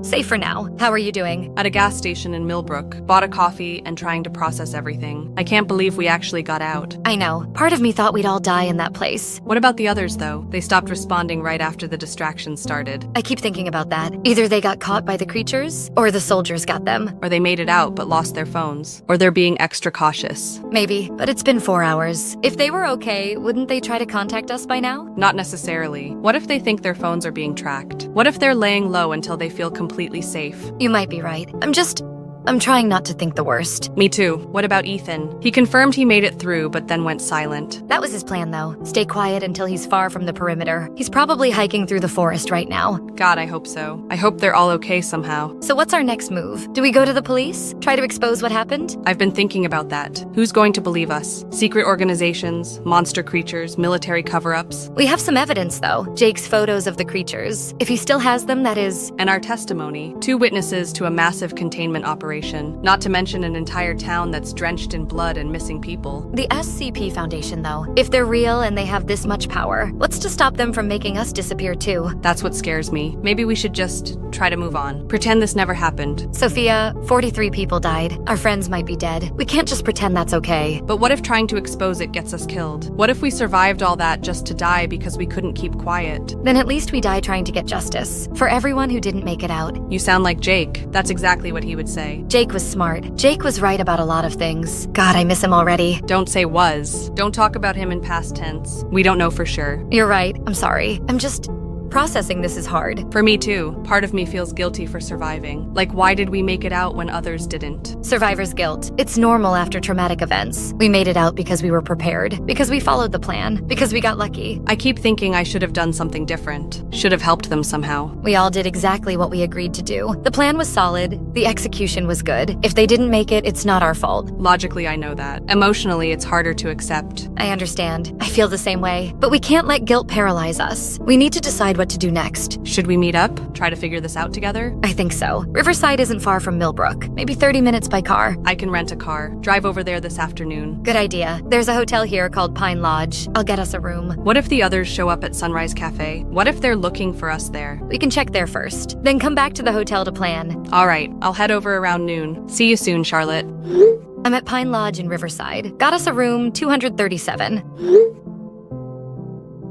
Safe for now. How are you doing? At a gas station in Millbrook. Bought a coffee and trying to process everything. I can't believe we actually got out. I know. Part of me thought we'd all die in that place. What about the others, though? They stopped responding right after the distraction started. I keep thinking about that. Either they got caught by the creatures, or the soldiers got them. Or they made it out but lost their phones. Or they're being extra cautious. Maybe, but it's been 4 hours. If they were okay, wouldn't they try to contact us by now? Not necessarily. What if they think their phones are being tracked? What if they're laying low until they feel completely safe? You might be right. I'm trying not to think the worst. Me too. What about Ethan? He confirmed he made it through, but then went silent. That was his plan, though. Stay quiet until he's far from the perimeter. He's probably hiking through the forest right now. God, I hope so. I hope they're all okay somehow. So what's our next move? Do we go to the police? Try to expose what happened? I've been thinking about that. Who's going to believe us? Secret organizations, monster creatures, military cover-ups? We have some evidence, though. Jake's photos of the creatures. If he still has them, that is... And our testimony. 2 witnesses to a massive containment operation. Not to mention an entire town that's drenched in blood and missing people. The SCP Foundation, though. If they're real and they have this much power, what's to stop them from making us disappear too? That's what scares me. Maybe we should just try to move on. Pretend this never happened. Sophia, 43 people died. Our friends might be dead. We can't just pretend that's okay. But what if trying to expose it gets us killed? What if we survived all that just to die because we couldn't keep quiet? Then at least we die trying to get justice. For everyone who didn't make it out. You sound like Jake. That's exactly what he would say. Jake was smart. Jake was right about a lot of things. God, I miss him already. Don't say was. Don't talk about him in past tense. We don't know for sure. You're right. I'm sorry. I'm just... Processing this is hard. For me too. Part of me feels guilty for surviving. Like, why did we make it out when others didn't? Survivor's guilt. It's normal after traumatic events. We made it out because we were prepared, because we followed the plan, because we got lucky. I keep thinking I should have done something different. Should have helped them somehow. We all did exactly what we agreed to do. The plan was solid. The execution was good. If they didn't make it, it's not our fault. Logically, I know that. Emotionally, it's harder to accept. I understand. I feel the same way. But we can't let guilt paralyze us. We need to decide what to do next. Should we meet up? Try to figure this out together? I think so. Riverside isn't far from Millbrook. Maybe 30 minutes by car. I can rent a car. Drive over there this afternoon. Good idea. There's a hotel here called Pine Lodge. I'll get us a room. What if the others show up at Sunrise Cafe? What if they're looking for us there? We can check there first. Then come back to the hotel to plan. All right. I'll head over around noon. See you soon, Charlotte. I'm at Pine Lodge in Riverside. Got us a room 237.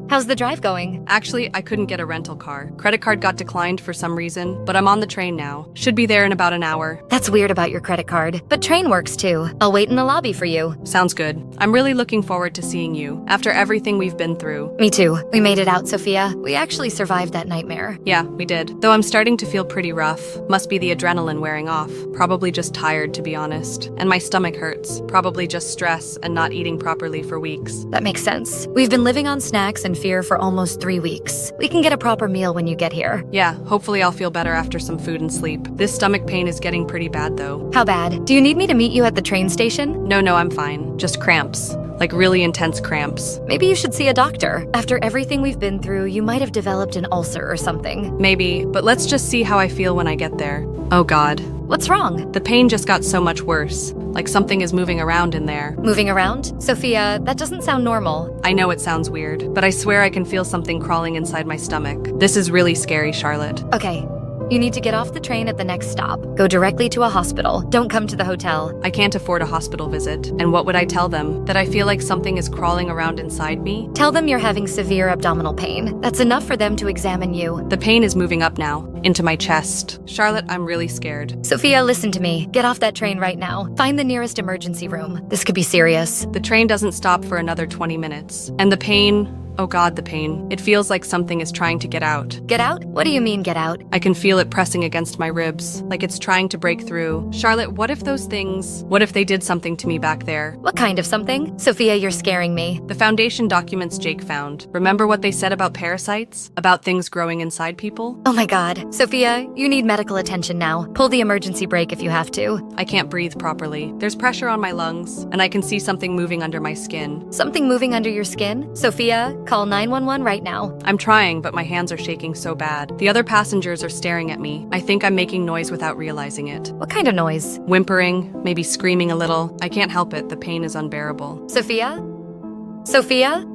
How's the drive going? Actually, I couldn't get a rental car. Credit card got declined for some reason, but I'm on the train now. Should be there in about an hour. That's weird about your credit card, but train works too. I'll wait in the lobby for you. Sounds good. I'm really looking forward to seeing you, after everything we've been through. Me too. We made it out, Sophia. We actually survived that nightmare. Yeah, we did. Though I'm starting to feel pretty rough. Must be the adrenaline wearing off. Probably just tired, to be honest. And my stomach hurts. Probably just stress and not eating properly for weeks. That makes sense. We've been living on snacks and fear for almost 3 weeks. We can get a proper meal when you get here. Yeah, hopefully I'll feel better after some food and sleep. This stomach pain is getting pretty bad, though. How bad? Do you need me to meet you at the train station? No, I'm fine. Just cramps. Like really intense cramps. Maybe you should see a doctor. After everything we've been through, you might have developed an ulcer or something. Maybe, but let's just see how I feel when I get there. Oh God. What's wrong? The pain just got so much worse. Like something is moving around in there. Moving around? Sophia, that doesn't sound normal. I know it sounds weird, but I swear I can feel something crawling inside my stomach. This is really scary, Charlotte. Okay. You need to get off the train at the next stop. Go directly to a hospital. Don't come to the hotel. I can't afford a hospital visit. And what would I tell them? That I feel like something is crawling around inside me? Tell them you're having severe abdominal pain. That's enough for them to examine you. The pain is moving up now, into my chest. Charlotte, I'm really scared. Sophia, listen to me. Get off that train right now. Find the nearest emergency room. This could be serious. The train doesn't stop for another 20 minutes. And the pain... Oh God, the pain. It feels like something is trying to get out. Get out? What do you mean, get out? I can feel it pressing against my ribs, like it's trying to break through. Charlotte, what if they did something to me back there? What kind of something? Sophia, you're scaring me. The Foundation documents Jake found. Remember what they said about parasites? About things growing inside people? Oh my God. Sophia, you need medical attention now. Pull the emergency brake if you have to. I can't breathe properly. There's pressure on my lungs, and I can see something moving under my skin. Something moving under your skin? Sophia, call 911 right now. I'm trying, but my hands are shaking so bad. The other passengers are staring at me. I think I'm making noise without realizing it. What kind of noise? Whimpering, maybe screaming a little. I can't help it. The pain is unbearable. Sophia? Sophia?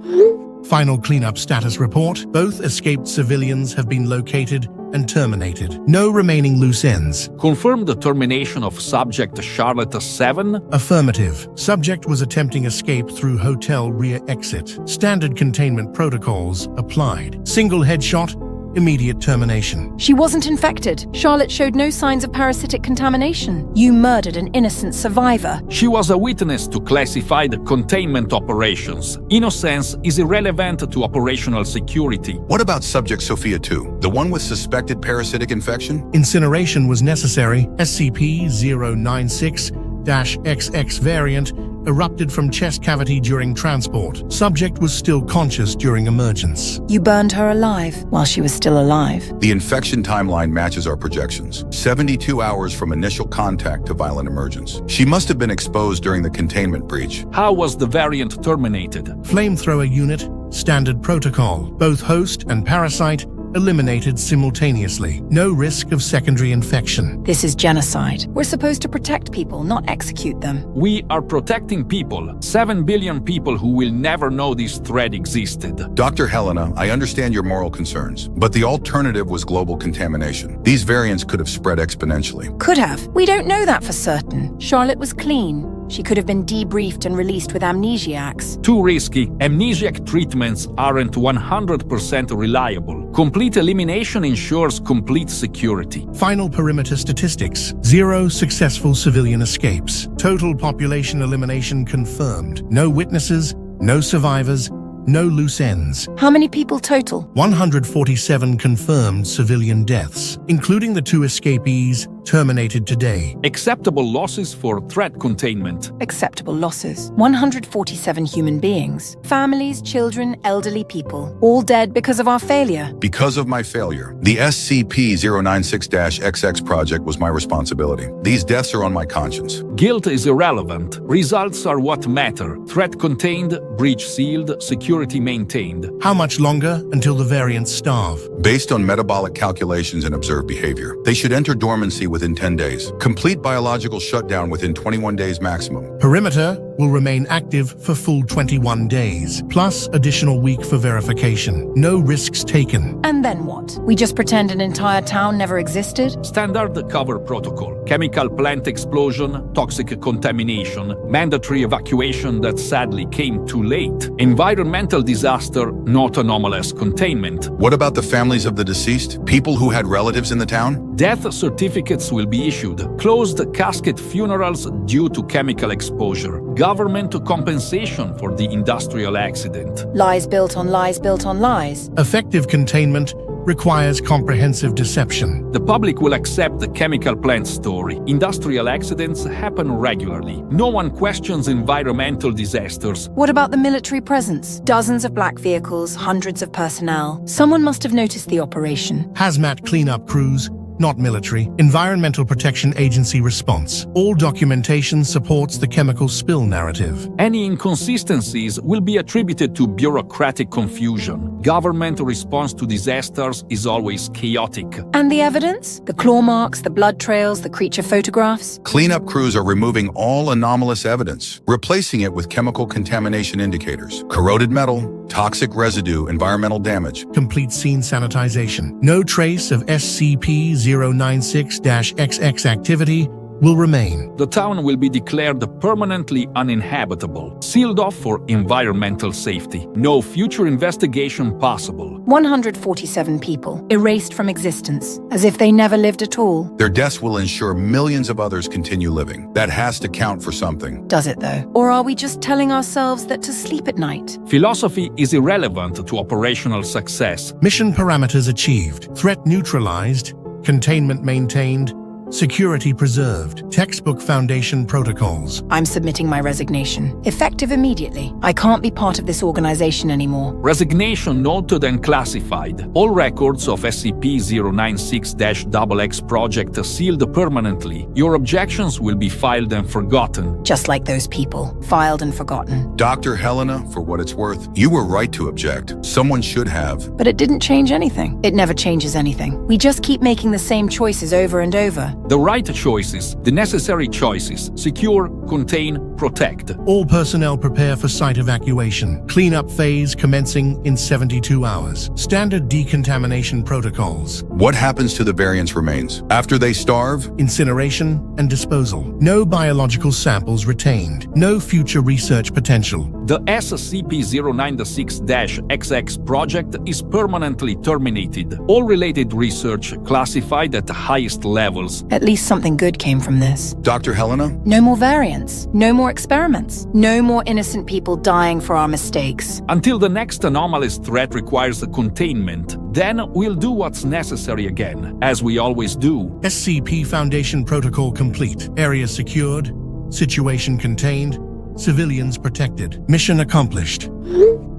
Final cleanup status report. Both escaped civilians have been located and terminated. No remaining loose ends. Confirm the termination of subject Charlotte 7? Affirmative. Subject was attempting escape through hotel rear exit. Standard containment protocols applied. Single headshot, immediate termination. She wasn't infected. Charlotte showed no signs of parasitic contamination. You murdered an innocent survivor. She was a witness to classified containment operations. Innocence is irrelevant to operational security. What about subject Sophia 2, the one with suspected parasitic infection? Incineration was necessary. SCP-096-XX variant erupted from chest cavity during transport. Subject was still conscious during emergence. You burned her alive while she was still alive. The infection timeline matches our projections. 72 hours from initial contact to violent emergence. She must have been exposed during the containment breach. How was the variant terminated? Flamethrower unit, standard protocol. Both host and parasite eliminated simultaneously. No risk of secondary infection. This is genocide. We're supposed to protect people, not execute them. We are protecting people. 7 billion people who will never know this threat existed. Dr. Helena, I understand your moral concerns, but the alternative was global contamination. These variants could have spread exponentially. Could have. We don't know that for certain. Charlotte was clean. She could have been debriefed and released with amnesiacs. Too risky. Amnesiac treatments aren't 100% reliable. Complete elimination ensures complete security. Final perimeter statistics. 0 successful civilian escapes. Total population elimination confirmed. No witnesses, no survivors, no loose ends. How many people total? 147 confirmed civilian deaths, including the 2 escapees terminated today. Acceptable losses for threat containment. Acceptable losses. 147 human beings. Families, children, elderly people. All dead because of our failure. Because of my failure. The SCP-096-XX project was my responsibility. These deaths are on my conscience. Guilt is irrelevant. Results are what matter. Threat contained, breach sealed, security maintained. How much longer until the variants starve? Based on metabolic calculations and observed behavior, they should enter dormancy within 10 days. Complete biological shutdown within 21 days maximum. Perimeter will remain active for full 21 days, plus additional week for verification. No risks taken. And then what? We just pretend an entire town never existed? Standard cover protocol. Chemical plant explosion, toxic contamination, mandatory evacuation that sadly came too late. Environmental disaster, not anomalous containment. What about the families of the deceased? People who had relatives in the town? Death certificates will be issued. Closed casket funerals due to chemical exposure. Government compensation for the industrial accident. Lies built on lies built on lies. Effective containment requires comprehensive deception. The public will accept the chemical plant story. Industrial accidents happen regularly. No one questions environmental disasters. What about the military presence? Dozens of black vehicles, hundreds of personnel. Someone must have noticed the operation. Hazmat cleanup crews, not military. Environmental Protection Agency response. All documentation supports the chemical spill narrative. Any inconsistencies will be attributed to bureaucratic confusion. Government response to disasters is always chaotic. And the evidence? The claw marks, the blood trails, the creature photographs? Cleanup crews are removing all anomalous evidence, replacing it with chemical contamination indicators. Corroded metal, toxic residue, environmental damage. Complete scene sanitization. No trace of SCP-096-XX activity will remain. The town will be declared permanently uninhabitable, sealed off for environmental safety. No future investigation possible. 147 people, erased from existence, as if they never lived at all. Their deaths will ensure millions of others continue living. That has to count for something. Does it though? Or are we just telling ourselves that to sleep at night? Philosophy is irrelevant to operational success. Mission parameters achieved. Threat neutralized. Containment maintained. Security preserved. Textbook Foundation protocols. I'm submitting my resignation. Effective immediately. I can't be part of this organization anymore. Resignation noted and classified. All records of SCP-096-XX project sealed permanently. Your objections will be filed and forgotten. Just like those people. Filed and forgotten. Dr. Helena, for what it's worth, you were right to object. Someone should have. But it didn't change anything. It never changes anything. We just keep making the same choices over and over. The right choices, the necessary choices. Secure, contain, protect. All personnel prepare for site evacuation. Cleanup phase commencing in 72 hours. Standard decontamination protocols. What happens to the variant's remains? After they starve? Incineration and disposal. No biological samples retained. No future research potential. The SCP-096-XX project is permanently terminated. All related research classified at the highest levels. At least something good came from this. Dr. Helena? No more variants. No more experiments. No more innocent people dying for our mistakes. Until the next anomalous threat requires a containment, then we'll do what's necessary again, as we always do. SCP Foundation protocol complete. Area secured. Situation contained. Civilians protected. Mission accomplished.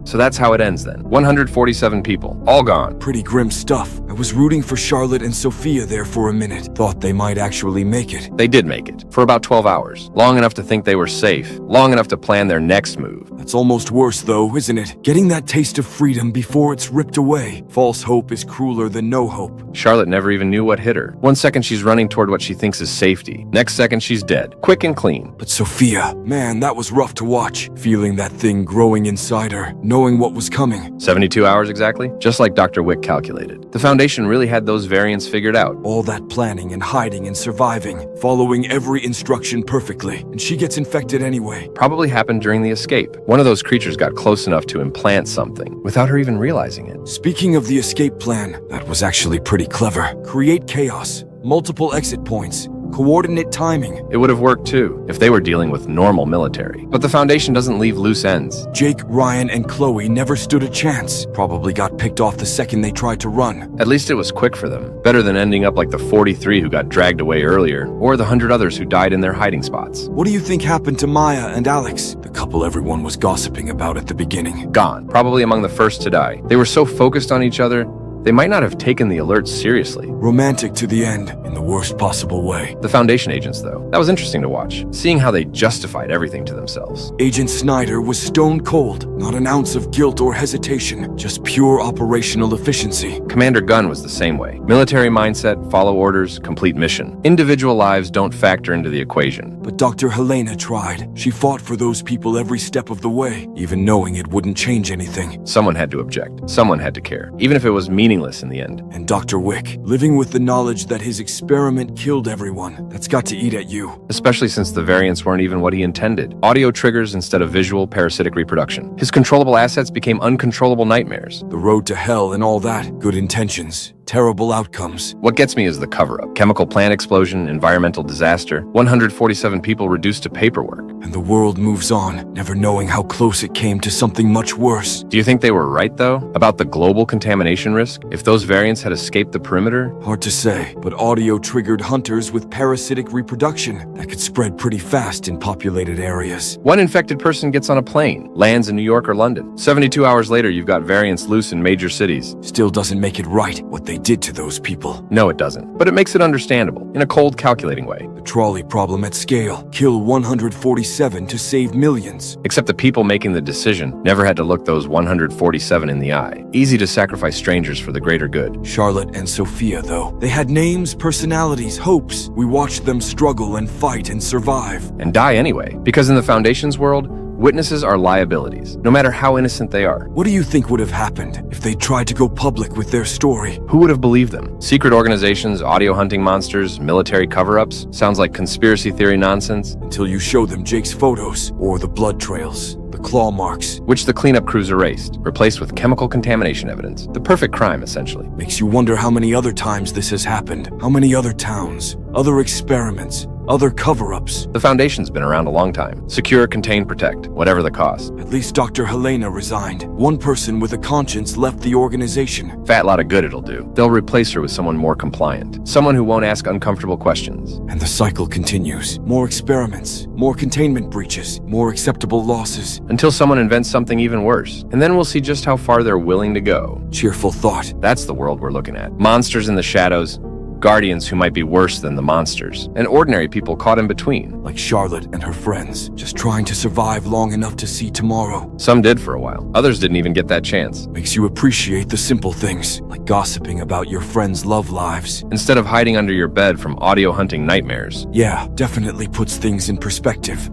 So that's how it ends then. 147 people, all gone. Pretty grim stuff. I was rooting for Charlotte and Sophia there for a minute. Thought they might actually make it. They did make it, for about 12 hours. Long enough to think they were safe. Long enough to plan their next move. That's almost worse though, isn't it? Getting that taste of freedom before it's ripped away. False hope is crueler than no hope. Charlotte never even knew what hit her. One second she's running toward what she thinks is safety. Next second she's dead. Quick and clean. But Sophia, man, that was rough to watch. Feeling that thing growing inside her. Knowing what was coming. 72 hours exactly? Just like Dr. Wick calculated. The Foundation really had those variants figured out. All that planning and hiding and surviving. Following every instruction perfectly. And she gets infected anyway. Probably happened during the escape. One of those creatures got close enough to implant something, without her even realizing it. Speaking of the escape plan, that was actually pretty clever. Create chaos. Multiple exit points. Coordinate timing. It would have worked too, if they were dealing with normal military. But the Foundation doesn't leave loose ends. Jake, Ryan, and Chloe never stood a chance. Probably got picked off the second they tried to run. At least it was quick for them. Better than ending up like the 43 who got dragged away earlier, or the 100 others who died in their hiding spots. What do you think happened to Maya and Alex? The couple everyone was gossiping about at the beginning. Gone. Probably among the first to die. They were so focused on each other, they might not have taken the alerts seriously. Romantic to the end, in the worst possible way. The Foundation agents, though, that was interesting to watch, seeing how they justified everything to themselves. Agent Snyder was stone cold, not an ounce of guilt or hesitation, just pure operational efficiency. Commander Gunn was the same way. Military mindset, follow orders, complete mission. Individual lives don't factor into the equation. But Dr. Helena tried. She fought for those people every step of the way, even knowing it wouldn't change anything. Someone had to object. Someone had to care, even if it was meaningless in the end. And Dr. Wick, living with the knowledge that his experiment killed everyone, that's got to eat at you. Especially since the variants weren't even what he intended. Audio triggers instead of visual parasitic reproduction. His controllable assets became uncontrollable nightmares. The road to hell and all that, good intentions. Terrible outcomes. What gets me is the cover-up. Chemical plant explosion, environmental disaster, 147 people reduced to paperwork. And the world moves on, never knowing how close it came to something much worse. Do you think they were right, though, about the global contamination risk? If those variants had escaped the perimeter? Hard to say, but audio triggered hunters with parasitic reproduction that could spread pretty fast in populated areas. One infected person gets on a plane, lands in New York or London. 72 hours later, you've got variants loose in major cities. Still doesn't make it right what they did to those people. No, it doesn't. But it makes it understandable, in a cold, calculating way. The trolley problem at scale. Kill 147 to save millions. Except the people making the decision never had to look those 147 in the eye. Easy to sacrifice strangers for the greater good. Charlotte and Sophia, though. They had names, personalities, hopes. We watched them struggle and fight and survive. And die anyway. Because in the Foundation's world, witnesses are liabilities, no matter how innocent they are. What do you think would have happened if they tried to go public with their story? Who would have believed them? Secret organizations, audio hunting monsters, military cover-ups? Sounds like conspiracy theory nonsense. Until you show them Jake's photos, or the blood trails, the claw marks. Which the cleanup crews erased, replaced with chemical contamination evidence. The perfect crime, essentially. Makes you wonder how many other times this has happened. How many other towns, other experiments, other cover-ups. The Foundation's been around a long time. Secure, contain, protect, whatever the cost. At least Dr. Helena resigned. One person with a conscience left the organization. Fat lot of good it'll do. They'll replace her with someone more compliant. Someone who won't ask uncomfortable questions. And the cycle continues. More experiments, more containment breaches, more acceptable losses. Until someone invents something even worse. And then we'll see just how far they're willing to go. Cheerful thought. That's the world we're looking at. Monsters in the shadows. Guardians who might be worse than the monsters, and ordinary people caught in between. Like Charlotte and her friends, just trying to survive long enough to see tomorrow. Some did for a while. Others didn't even get that chance. Makes you appreciate the simple things, like gossiping about your friends' love lives. Instead of hiding under your bed from audio hunting nightmares. Yeah, definitely puts things in perspective.